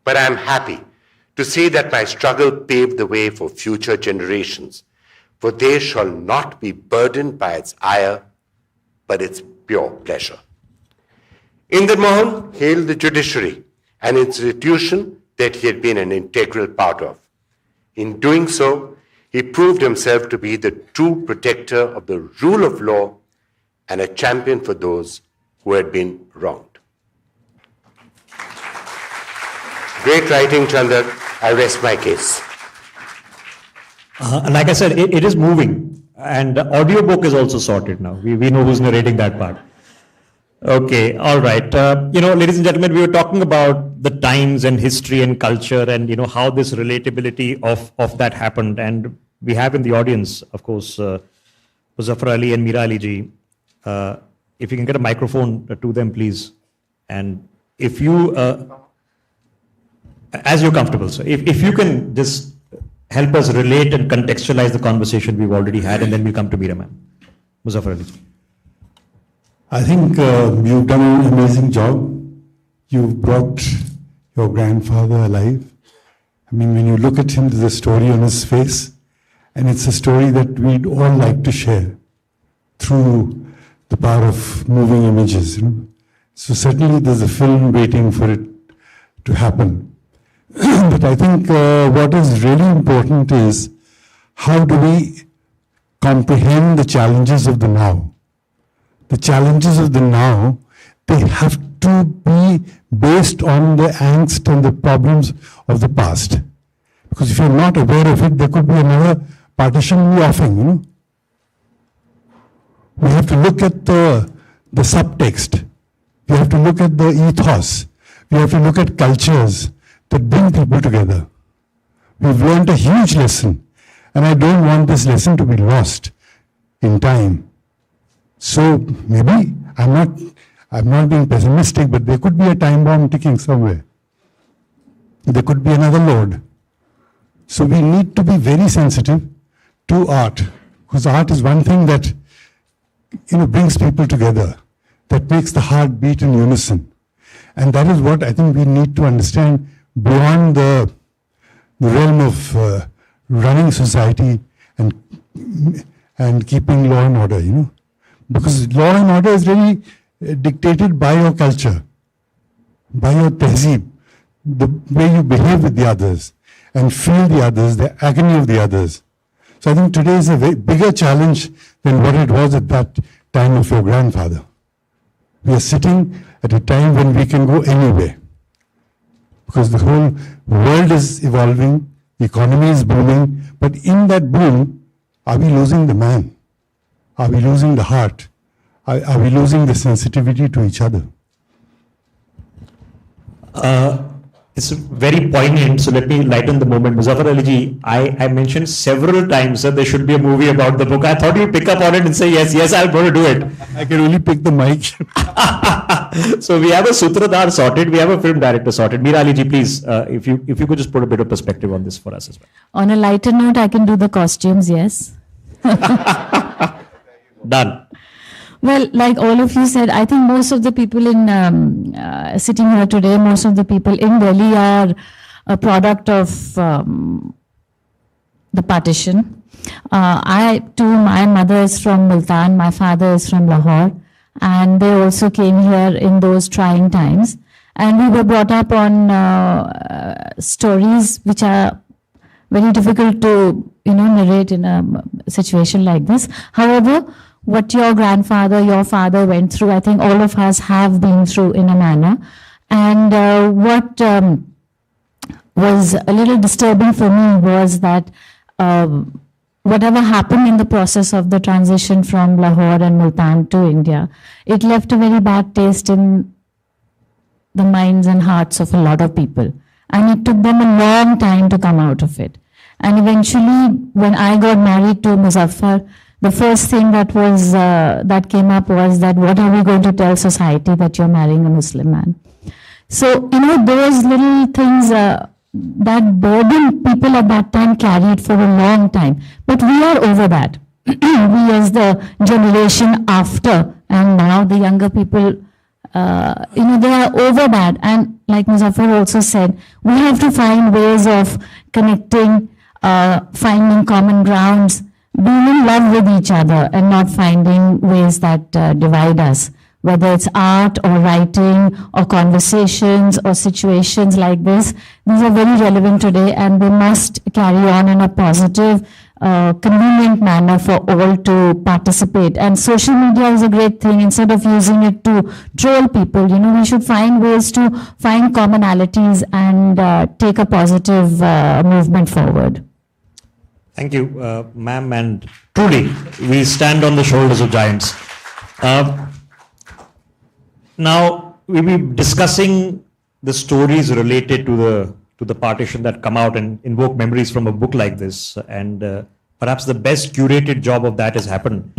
But I am happy to say that my struggle paved the way for future generations, for they shall not be burdened by its ire, but its pure pleasure. Inder Mohan hailed the judiciary, an institution that he had been an integral part of. In doing so, he proved himself to be the true protector of the rule of law and a champion for those who had been wronged. Great writing, Chandar. I rest my case. Like I said, it is moving, and the audiobook is also sorted now. We know who's narrating that part. Okay, all right. Ladies and gentlemen, we were talking about the times and history and culture and, how this relatability of that happened. And we have in the audience, of course, Muzaffar Ali and Meera Ali ji. If you can get a microphone to them, please. And if you, as you're comfortable, so if you can just help us relate and contextualize the conversation we've already had, and then we'll come to Meera ma'am. Muzaffar Ali ji. I think you've done an amazing job. You've brought your grandfather alive. I mean, when you look at him, there's a story on his face, and it's a story that we'd all like to share through the power of moving images. So certainly there's a film waiting for it to happen. But I think what is really important is how do we comprehend the challenges of the now? The challenges of the now, they have to be based on the angst and the problems of the past. Because if you're not aware of it, there could be another partition in the offing, We have to look at the subtext. We have to look at the ethos. We have to look at cultures that bring people together. We've learned a huge lesson, and I don't want this lesson to be lost in time. So maybe I'm not being pessimistic, but there could be a time bomb ticking somewhere. There could be another load. So we need to be very sensitive to art, because art is one thing that brings people together, that makes the heart beat in unison. And that is what I think we need to understand beyond the realm of running society and keeping law and order, Because law and order is really dictated by your culture, by your tehzeeb. the way you behave with the others and feel the others, the agony of the others. So I think today is a bigger challenge than what it was at that time of your grandfather. We are sitting at a time when we can go anywhere because the whole world is evolving, the economy is booming, but in that boom, are we losing the man? Are we losing the heart? Are we losing the sensitivity to each other? It's very poignant, so let me lighten the moment. Muzaffar Ali ji, I mentioned several times that there should be a movie about the book. I thought you'd pick up on it and say, yes, I'm going to do it. I can only pick the mic. So we have a Sutradhar sorted, we have a film director sorted. Meera Ali ji, please, if you could just put a bit of perspective on this for us as well. On a lighter note, I can do the costumes, yes. Done. Well, like all of you said, I think most of the people in sitting here today, most of the people in Delhi are a product of the partition. My mother is from Multan, my father is from Lahore, and they also came here in those trying times. And we were brought up on stories which are very difficult to, narrate in a situation like this. However, what your grandfather, your father went through, I think all of us have been through in a manner. And what was a little disturbing for me was that whatever happened in the process of the transition from Lahore and Multan to India, it left a very bad taste in the minds and hearts of a lot of people. And it took them a long time to come out of it. And eventually, when I got married to Muzaffar, the first thing that was that came up was that what are we going to tell society that you're marrying a Muslim man? So, those little things that burden people at that time carried for a long time. But we are over that. We as the generation after, and now the younger people, they are over that. And like Muzaffar also said, we have to find ways of connecting, finding common grounds, being in love with each other and not finding ways that divide us, whether it's art or writing or conversations or situations like this. These are very relevant today and they must carry on in a positive, convenient manner for all to participate. And social media is a great thing. Instead of using it to troll people, we should find ways to find commonalities and take a positive movement forward. Thank you, ma'am, and truly, we stand on the shoulders of giants. Now, we'll be discussing the stories related to the partition that come out and invoke memories from a book like this. And perhaps the best curated job of that has happened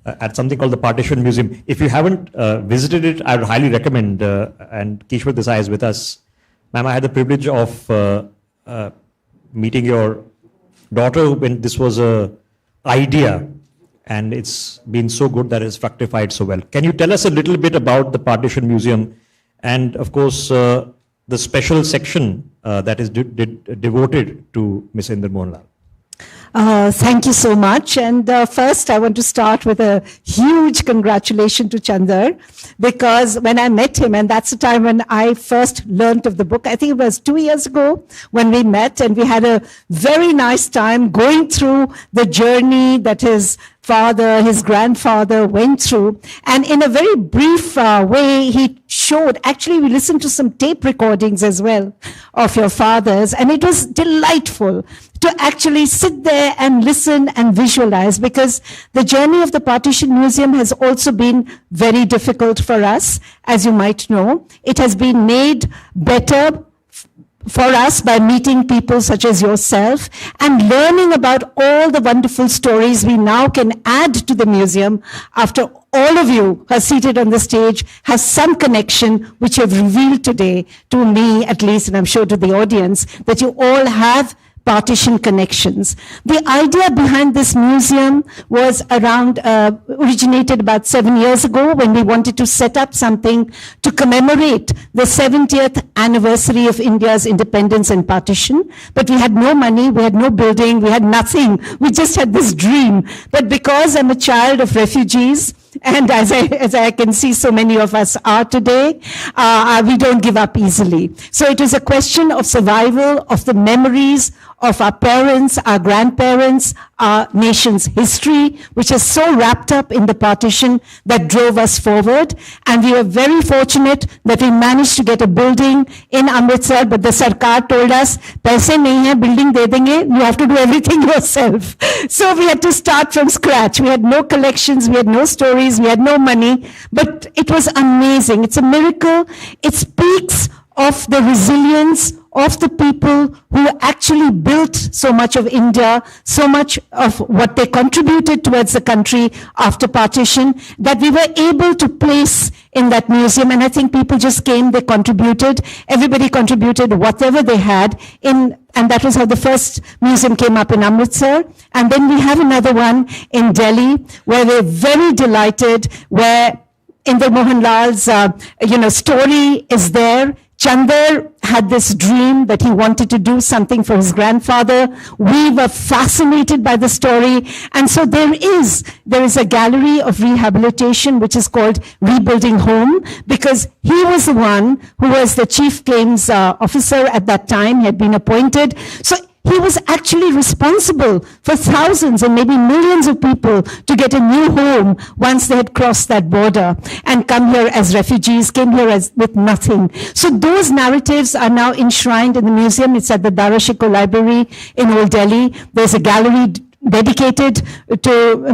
at something called the Partition Museum. If you haven't visited it, I would highly recommend, and Kishwar Desai is with us. Ma'am, I had the privilege of meeting your daughter when this was a idea, and it's been so good that it's fructified so well. Can you tell us a little bit about the Partition Museum and, of course, the special section that is devoted to Miss Inder Mohan Lall? Thank you so much. And first, I want to start with a huge congratulations to Chandar, because when I met him, and that's the time when I first learned of the book, I think it was 2 years ago when we met, and we had a very nice time going through the journey that his father, his grandfather went through. And in a very brief way, he showed, actually we listened to some tape recordings as well of your father's, and it was delightful to actually sit there and listen and visualize, because the journey of the Partition Museum has also been very difficult for us, as you might know. It has been made better for us by meeting people such as yourself and learning about all the wonderful stories we now can add to the museum after all of you who are seated on the stage has some connection which you have revealed today, to me at least, and I'm sure to the audience, that you all have partition connections. The idea behind this museum was originated about 7 years ago when we wanted to set up something to commemorate the 70th anniversary of India's independence and partition. But we had no money, we had no building, we had nothing. We just had this dream. But because I'm a child of refugees, And as I can see, so many of us are today. We don't give up easily. So it was a question of survival of the memories of our parents, our grandparents, our nation's history, which is so wrapped up in the partition that drove us forward. And we were very fortunate that we managed to get a building in Amritsar, but the Sarkar told us, paise nahi hai, building de denge, you have to do everything yourself. So we had to start from scratch. We had no collections, we had no stories, we had no money, but it was amazing. It's a miracle. It speaks of the resilience of the people who actually built so much of India, so much of what they contributed towards the country after partition, that we were able to place in that museum. And I think people just came, they contributed, everybody contributed whatever they had in, and that was how the first museum came up in Amritsar. And then we have another one in Delhi, where we're very delighted, where Inder Mohan Lall's, story is there. Chandar had this dream that he wanted to do something for his grandfather. We were fascinated by the story. And so there is a gallery of rehabilitation, which is called Rebuilding Home, because he was the one who was the chief claims officer at that time. He had been appointed. So he was actually responsible for thousands and maybe millions of people to get a new home once they had crossed that border and come here as refugees, came here with nothing. So those narratives are now enshrined in the museum. It's at the Darashikoh Library in Old Delhi. There's a gallery dedicated to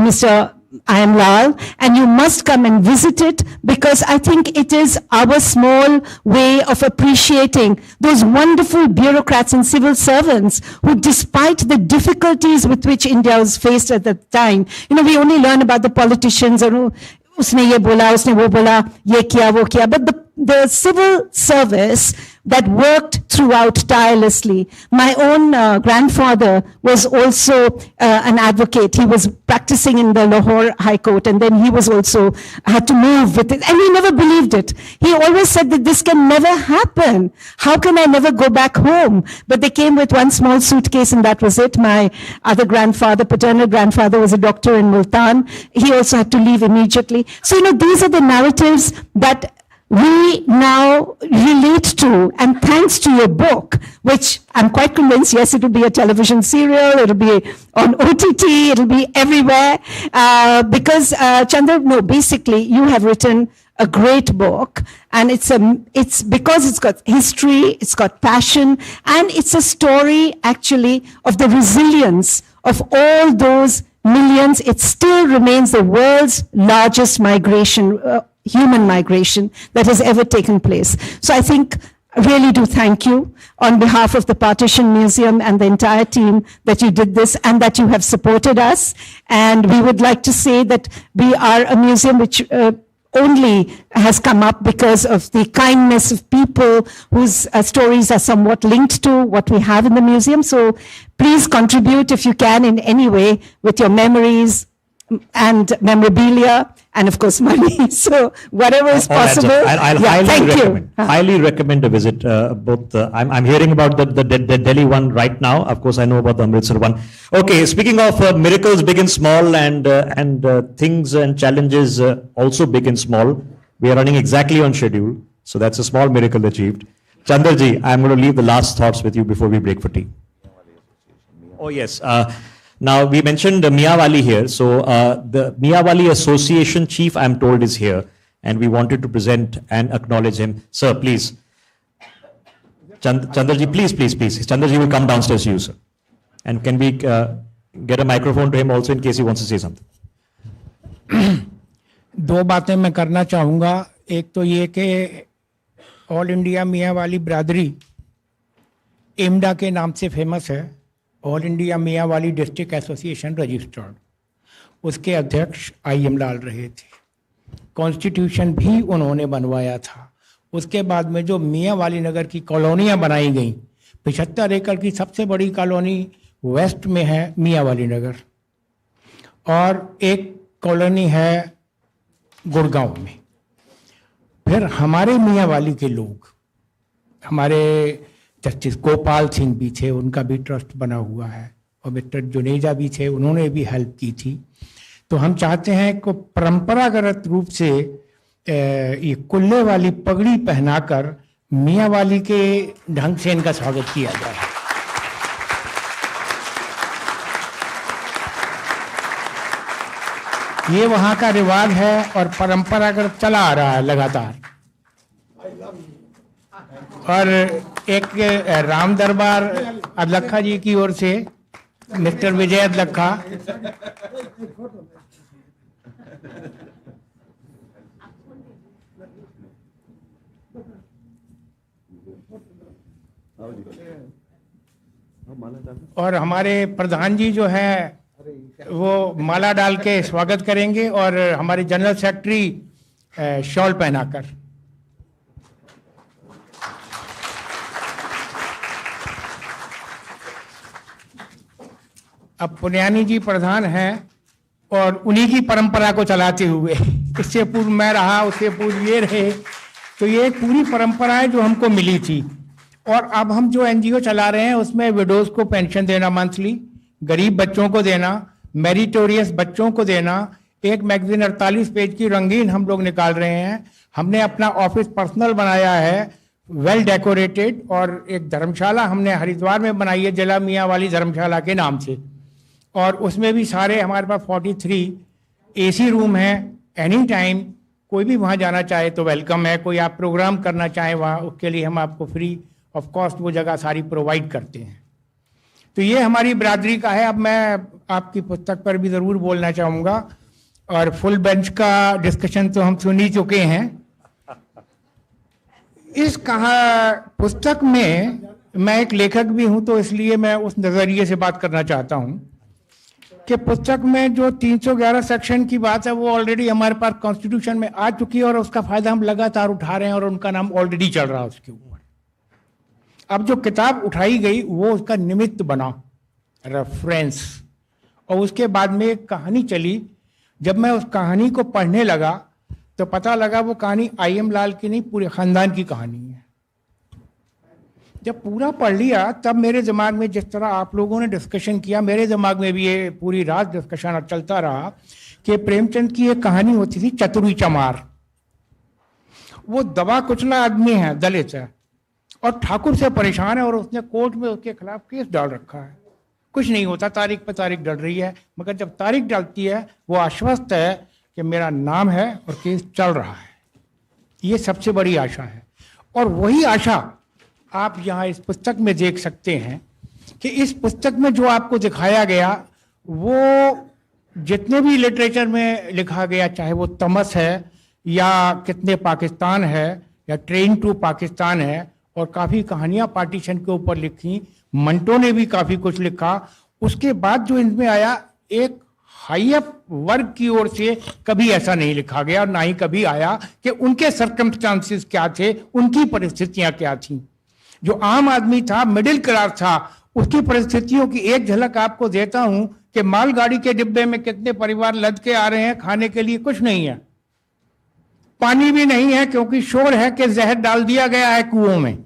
Mr. Mohan Lall, and you must come and visit it, because I think it is our small way of appreciating those wonderful bureaucrats and civil servants who, despite the difficulties with which India was faced at the time, we only learn about the politicians, or usne ye bola, usne wo bola, ye kiya, wo kiya, but the civil service that worked throughout tirelessly. My own grandfather was also an advocate. He was practicing in the Lahore High Court, and then he was also had to move with it. And he never believed it. He always said that this can never happen. How can I never go back home? But they came with one small suitcase, and that was it. My other grandfather, paternal grandfather, was a doctor in Multan. He also had to leave immediately. So, these are the narratives that we now relate to, and thanks to your book, which I'm quite convinced, yes, it will be a television serial, it will be on OTT, it will be everywhere, because Chandra, basically you have written a great book, and it's because it's got history, it's got passion, and it's a story actually of the resilience of all those millions. It still remains the world's largest migration, human migration that has ever taken place. So I think I really do thank you on behalf of the Partition Museum and the entire team that you did this and that you have supported us. And we would like to say that we are a museum which only has come up because of the kindness of people whose stories are somewhat linked to what we have in the museum. So please contribute if you can in any way with your memories and memorabilia, and of course money. So whatever is possible. I'll highly recommend a visit. I'm hearing about the Delhi one right now. Of course, I know about the Amritsar one. Okay, speaking of miracles big and small, and things and challenges also big and small, we are running exactly on schedule. So that's a small miracle achieved. Chandraji, I'm going to leave the last thoughts with you before we break for tea. Oh yes. Now, we mentioned Miyawali here. So, the Miyawali Association chief, I'm told, is here. And we wanted to present and acknowledge him. Sir, please. Chandraji, please. Chandraji will come downstairs to you, sir. And can we get a microphone to him also in case he wants to say something? दो बातें मैं करना चाहूँगा. एक तो ये कि all India Mianwali बिरादरी इमडा के नाम से फेमस है. All India Mianwali district association registered, उसके अध्यक्ष IM लाल रहे थे. कॉन्स्टिट्यूशन भी उन्होंने बनवाया था. उसके बाद में जो मियाँवाली नगर की कॉलोनियाँ बनाई गई, 75 एकड़ की सबसे बड़ी कॉलोनी वेस्ट में है मियाँवाली नगर, और एक कॉलोनी है गुड़गांव में. फिर हमारे मियाँवाली के लोग, हमारे जस्टिस गोपाल सिंह भी थे, उनका भी ट्रस्ट बना हुआ है, और मिस्टर जुनेजा भी थे, उन्होंने भी हेल्प की थी. तो हम चाहते हैं कि परंपरागत रूप से ये कुल्ले वाली पगड़ी पहनाकर मियाँ वाली के ढंग से इनका स्वागत किया जाए। ये वहाँ का रिवाज है और परंपरागत चला आ रहा है लगातार। और एक राम दरबार अदलखा जी की ओर से मिस्टर विजय अदलखा, और हमारे प्रधान जी जो है वो माला डाल के स्वागत करेंगे और हमारे जनरल सेक्रेटरी शॉल पहनाकर। अब पुनियानी जी प्रधान हैं और उन्हीं की परंपरा को चलाते हुए, इससे पूर्व मैं रहा, उससे पूर्व ये रहे, तो ये एक पूरी परंपरा है जो हमको मिली थी। और अब हम जो एनजीओ चला रहे हैं उसमें विडोज को पेंशन देना मंथली, गरीब बच्चों को देना, मेरिटोरियस बच्चों को देना, एक मैगजीन 48 पेज की रंगीन हम लोग निकाल रहे हैं। हमने अपना ऑफिस पर्सनल बनाया है, वेल डेकोरेटेड, और एक धर्मशाला हमने हरिद्वार में बनाई है जिला मियाँ वाली धर्मशाला के नाम से, और उसमें भी सारे हमारे पास 43 एसी रूम हैं। एनी टाइम कोई भी वहाँ जाना चाहे तो वेलकम है। कोई आप प्रोग्राम करना चाहे वहाँ, उसके लिए हम आपको फ्री ऑफ कॉस्ट वो जगह सारी प्रोवाइड करते हैं। तो ये हमारी बिरादरी का है। अब मैं आपकी पुस्तक पर भी ज़रूर बोलना चाहूँगा, और फुल बेंच का डिस्कशन तो हम सुन ही चुके हैं। इस पुस्तक में मैं एक लेखक भी हूँ, तो इसलिए मैं उस नज़रिए से बात करना चाहता हूँ कि पुस्तक में जो 311 सेक्शन की बात है वो ऑलरेडी हमारे पास कॉन्स्टिट्यूशन में आ चुकी है, और उसका फायदा हम लगातार उठा रहे हैं, और उनका नाम ऑलरेडी चल रहा है उसके ऊपर। अब जो किताब उठाई गई वो उसका निमित्त बना, रेफरेंस, और उसके बाद में एक कहानी चली। जब मैं उस कहानी को पढ़ने लगा तो पता लगा वो कहानी आई.एम. लाल की नहीं, पूरे खानदान की कहानी है। जब पूरा पढ़ लिया तब मेरे दिमाग में, जिस तरह आप लोगों ने डिस्कशन किया, मेरे दिमाग में भी ये पूरी रात डिस्कशन चलता रहा कि प्रेमचंद की एक कहानी होती थी चतुरी चमार। वो दबा कुचला आदमी है, दलित है, और ठाकुर से परेशान है, और उसने कोर्ट में उसके खिलाफ केस डाल रखा है। कुछ नहीं होता, तारीख पे तारीख डल रही है, मगर जब तारीख डलती है वो आश्वस्त है कि मेरा नाम है और केस चल रहा है। ये सबसे बड़ी आशा है, और वही आशा आप यहाँ इस पुस्तक में देख सकते हैं कि इस पुस्तक में जो आपको दिखाया गया वो जितने भी लिटरेचर में लिखा गया, चाहे वो तमस है या कितने पाकिस्तान है या ट्रेन टू पाकिस्तान है, और काफ़ी कहानियाँ पार्टीशन के ऊपर लिखी, मंटो ने भी काफ़ी कुछ लिखा। उसके बाद जो इनमें आया, एक हाईअप वर्ग की ओर से कभी ऐसा नहीं लिखा गया, और ना ही कभी आया कि उनके सर्कमस्टांसेस क्या थे, उनकी परिस्थितियाँ क्या थी। जो आम आदमी था, मिडिल क्लास था, उसकी परिस्थितियों की एक झलक आपको देता हूं कि मालगाड़ी के डिब्बे में कितने परिवार लद के आ रहे हैं, खाने के लिए कुछ नहीं है, पानी भी नहीं है, क्योंकि शोर है कि जहर डाल दिया गया है कुओं में,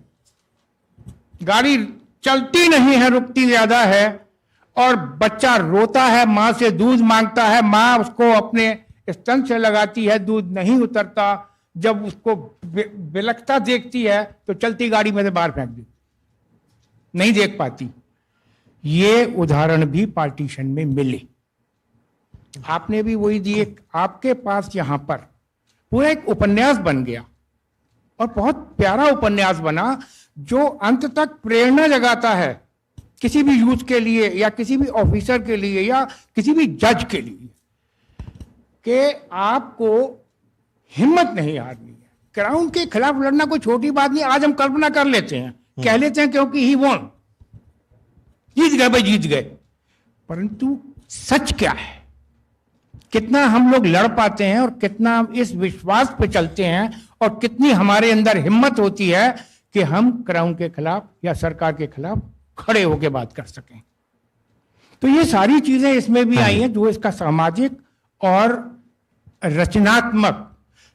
गाड़ी चलती नहीं है, रुकती ज्यादा है, और बच्चा रोता है, माँ से दूध मांगता है, माँ उसको अपने स्तन से लगाती है, दूध नहीं उतरता, जब उसको बिलखता देखती है तो चलती गाड़ी में से बाहर फेंक दी, नहीं देख पाती। ये उदाहरण भी पार्टीशन में मिले। आपने भी वही दिए। आपके पास यहाँ पर पूरा एक उपन्यास बन गया, और बहुत प्यारा उपन्यास बना, जो अंत तक प्रेरणा जगाता है किसी भी यूथ के लिए या किसी भी ऑफिसर के लिए या किसी भी जज के लिए, कि आपको हिम्मत नहीं हारनी है। क्राउन के खिलाफ लड़ना कोई छोटी बात नहीं। आज हम कल्पना कर लेते हैं, कह लेते हैं क्योंकि ही वॉन, जीत गए भाई, जीत गए, परंतु सच क्या है, कितना हम लोग लड़ पाते हैं, और कितना हम इस विश्वास पे चलते हैं, और कितनी हमारे अंदर हिम्मत होती है कि हम क्राउन के खिलाफ या सरकार के खिलाफ खड़े होकर बात कर सकें। तो ये सारी चीजें इसमें भी आई हैं, जो इसका सामाजिक और रचनात्मक,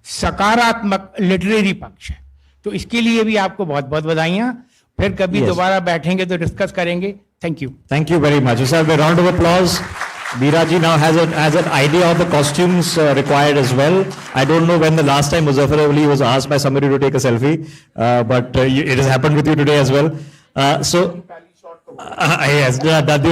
सकारात्मक लिटरेरी पक्ष है। तो इसके लिए भी आपको बहुत बहुत बधाइयां। फिर कभी दोबारा बैठेंगे तो डिस्कस करेंगे। Thank you. Thank you very much. Let's have a round of applause Meeraji now has an idea of the costumes required as well. I don't know when the last time Muzaffar Ali was asked by somebody to take a selfie, but it has happened with you today as well. Yes, the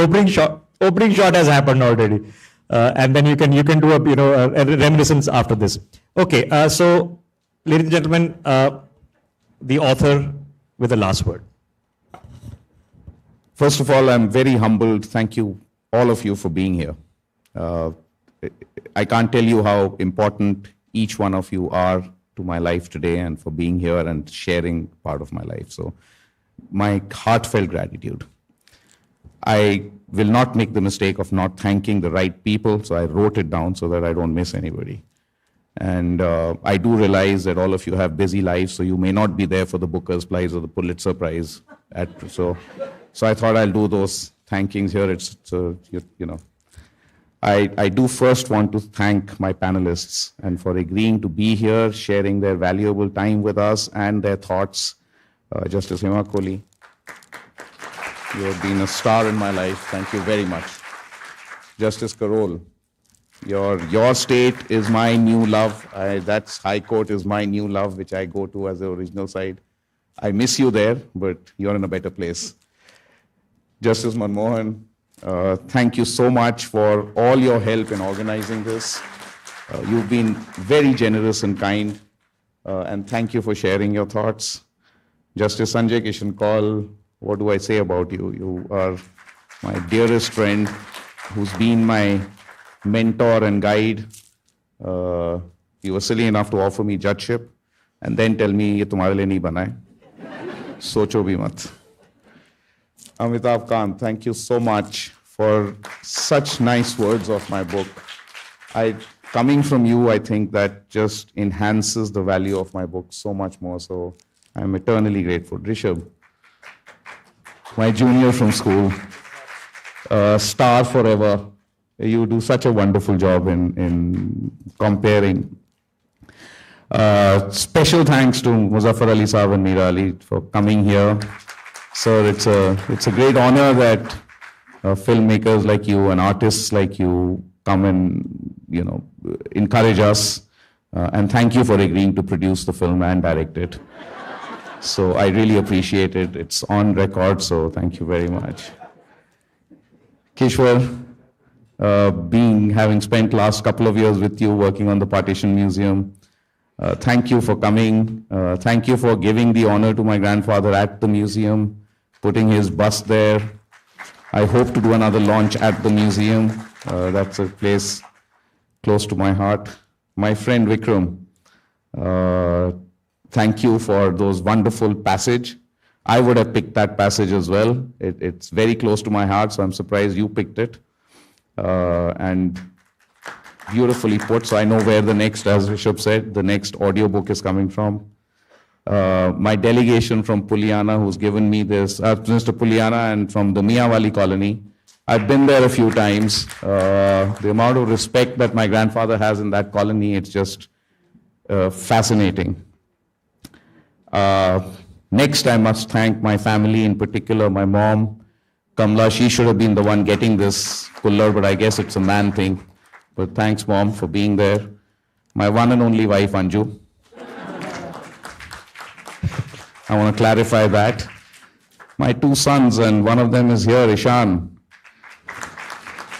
opening shot has happened already, and then you can do a reminiscence after this. Okay, so ladies and gentlemen, the author with the last word. First of all, I'm very humbled. Thank you, all of you, for being here. I can't tell you how important each one of you are to my life today and for being here and sharing part of my life. So my heartfelt gratitude. I will not make the mistake of not thanking the right people, so I wrote it down so that I don't miss anybody. And I do realize that all of you have busy lives, so you may not be there for the Booker's Prize or the Pulitzer Prize. So I thought I'll do those thankings here. I do first want to thank my panelists and for agreeing to be here, sharing their valuable time with us and their thoughts. Justice Hema Kohli, you have been a star in my life. Thank you very much. Justice Karol, your state is my new love. That's High Court is my new love, which I go to as the original side. I miss you there, but you're in a better place. Justice Manmohan, thank you so much for all your help in organizing this. You've been very generous and kind, and thank you for sharing your thoughts. Justice Sanjay Kishan Kaul, what do I say about you? You are my dearest friend who's been my mentor and guide. You were silly enough to offer me judgeship and then tell me, ye tumhare liye nahi bana hai. Socho bhi mat. Amitabh Kant, thank you so much for such nice words of my book. Coming from you, I think that just enhances the value of my book so much more. So I'm eternally grateful. Rishabh, my junior from school, star forever. You do such a wonderful job in comparing. Special thanks to Muzaffar Ali Saab and Meera Ali for coming here. Sir, it's a great honor that filmmakers like you and artists like you come and encourage us. And thank you for agreeing to produce the film and direct it. So I really appreciate it. It's on record, so thank you very much. Kishwar, having spent last couple of years with you working on the Partition Museum, thank you for coming. Thank you for giving the honor to my grandfather at the museum, putting his bust there. I hope to do another launch at the museum. That's a place close to my heart. My friend Vikram, thank you for those wonderful passage. I would have picked that passage as well. It's very close to my heart, so I'm surprised you picked it. And beautifully put, so I know where the next, as Rishabh said, the next audiobook is coming from. My delegation from Puliana, who's given me this, Mr. Puliana, and from the Miyawali colony. I've been there a few times. The amount of respect that my grandfather has in that colony, it's just fascinating. Next, I must thank my family, in particular my mom, Kamla. She should have been the one getting this cooler, but I guess it's a man thing. But thanks, Mom, for being there. My one and only wife, Anju. I want to clarify that. My two sons, and one of them is here, Ishan.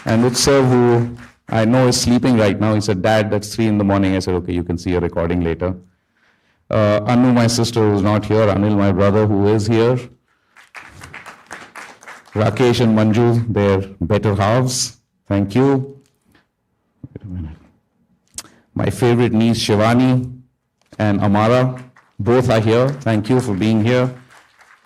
And Utsav, who I know is sleeping right now. He said, Dad, that's 3 a.m. I said, okay, you can see a recording later. Anu, my sister, who's not here. Anil, my brother, who is here. Rakesh and Manju, their better halves. Thank you. Wait a minute. My favorite niece, Shivani and Amara, both are here. Thank you for being here.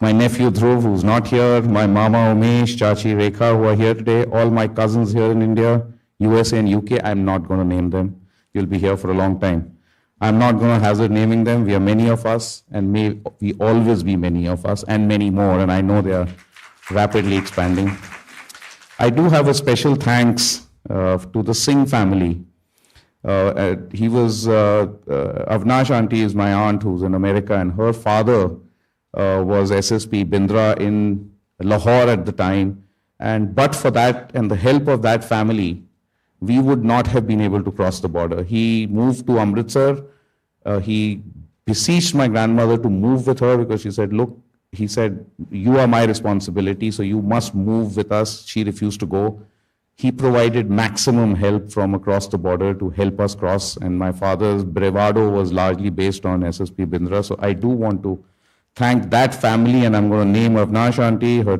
My nephew, Dhruv, who's not here. My mama, Umesh, Chachi, Rekha, who are here today. All my cousins here in India, USA and UK. I'm not going to name them. You'll be here for a long time. I'm not going to hazard naming them. We are many of us, and may we always be many of us, and many more. And I know they are rapidly expanding. I do have a special thanks to the Singh family. Avnash auntie is my aunt who's in America, and her father was SSP Bindra in Lahore at the time. And but for that and the help of that family, we would not have been able to cross the border. He moved to Amritsar. He beseeched my grandmother to move with her because she said, look, he said, you are my responsibility, so you must move with us. She refused to go. He provided maximum help from across the border to help us cross. And my father's bravado was largely based on SSP Bindra. So I do want to thank that family, and I'm going to name Avnash Auntie, her,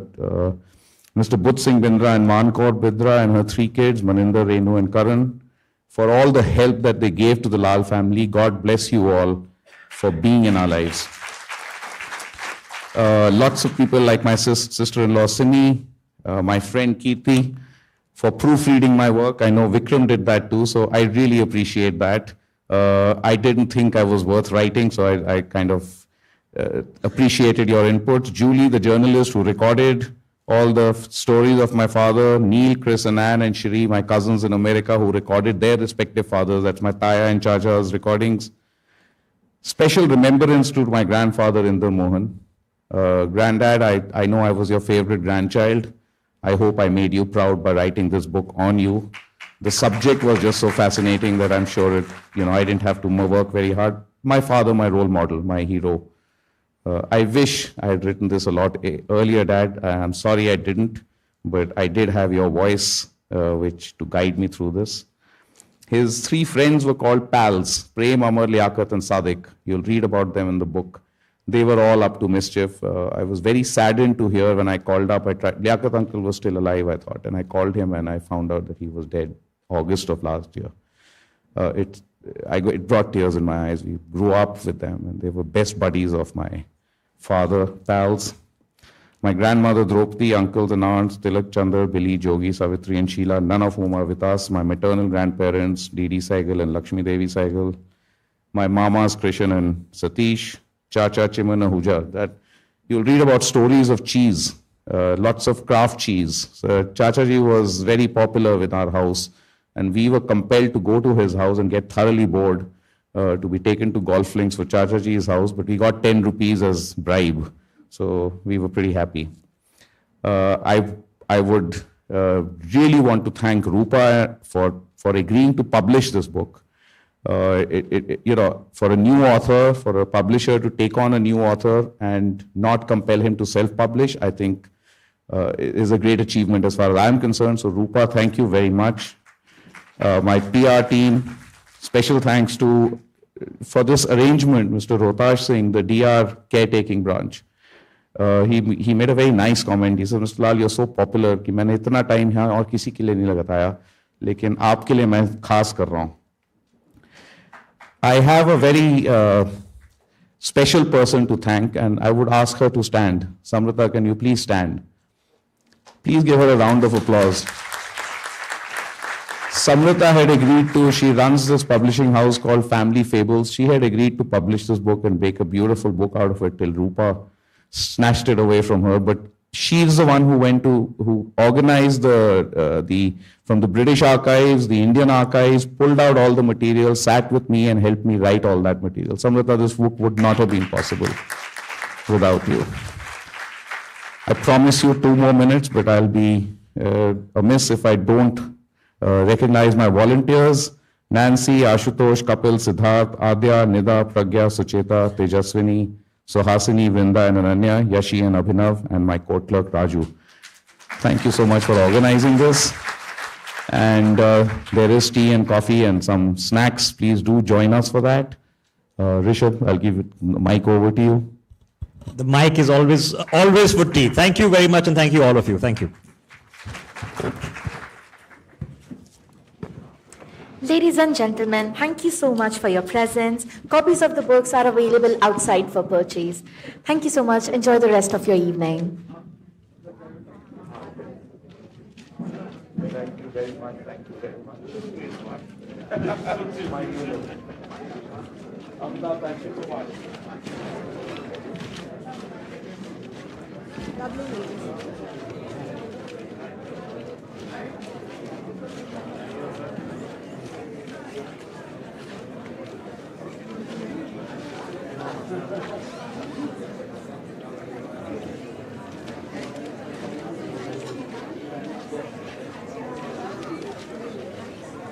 Mr. But Singh Bindra and Mankaur Bindra and her 3 kids, Maninder, Renu and Karan, for all the help that they gave to the Lal family. God bless you all for being in our lives. Lots of people like my sister-in-law Simi, my friend Kirti, for proofreading my work. I know Vikram did that too, so I really appreciate that. I didn't think I was worth writing, so I kind of appreciated your input. Julie, the journalist who recorded all the stories of my father, Neil, Chris, and Anne, and Shri, my cousins in America who recorded their respective fathers. That's my Taya and Chacha's recordings. Special remembrance to my grandfather, Inder Mohan. Granddad, I know I was your favorite grandchild. I hope I made you proud by writing this book on you. The subject was just so fascinating that I'm sure I didn't have to work very hard. My father, my role model, my hero. I wish I had written this a lot earlier, Dad. I'm sorry I didn't, but I did have your voice to guide me through this. His 3 friends were called pals, Prem, Amar, Liaquat, and Sadiq. You'll read about them in the book. They were all up to mischief. I was very saddened to hear when I called up. Liaquat uncle was still alive, I thought, and I called him and I found out that he was dead August of last year. It brought tears in my eyes. We grew up with them, and they were best buddies of my father, pals. My grandmother, Draupadi, uncles and aunts, Tilak, Chandra, Billy, Jogi, Savitri, and Sheila, none of whom are with us. My maternal grandparents, Didi Saigal and Lakshmi Devi Saigal. My mamas, Krishan and Satish. Chacha, Chiman, Ahuja. That you'll read about stories of cheese, lots of craft cheese. So Chachaji was very popular with our house, and we were compelled to go to his house and get thoroughly bored to be taken to golf links for Chachaji's house, but we got 10 rupees as bribe, so we were pretty happy. I would really want to thank Rupa for agreeing to publish this book. For a new author, for a publisher to take on a new author and not compel him to self-publish, I think is a great achievement as far as I'm concerned. So Rupa, thank you very much. My PR team, special thanks for this arrangement, Mr. Rohtash Singh, the DR caretaking branch. He made a very nice comment. He said, Mr. Lal, you're so popular कि मैंने इतना time यहाँ और किसी के लिए नहीं लगाताया, लेकिन आपके लिए मैं खास कर रहा हूँ. I have a very special person to thank, and I would ask her to stand. Samrita, can you please stand? Please give her a round of applause. Samrita had agreed she runs this publishing house called Family Fables. She had agreed to publish this book and make a beautiful book out of it till Rupa snatched it away from her. But she's the one who organized from the British archives, the Indian archives, pulled out all the material, sat with me and helped me write all that material. Samrita, this book would not have been possible without you. I promise you 2 more minutes, but I'll be amiss if I don't recognize my volunteers. Nancy, Ashutosh, Kapil, Siddharth, Adya, Nida, Pragya, Sucheta, Tejaswini, Suhasini, Vrinda, and Ananya, Yashi and Abhinav, and my court clerk, Raju. Thank you so much for organizing this. And there is tea and coffee and some snacks. Please do join us for that. Rishabh, I'll give the mic over to you. The mic is always for tea. Thank you very much, and thank you all of you. Thank you. Ladies and gentlemen, thank you so much for your presence. Copies of the books are available outside for purchase. Thank you so much. Enjoy the rest of your evening. Thank you very much. Thank you very much. Amna, thank you so much. Lovely.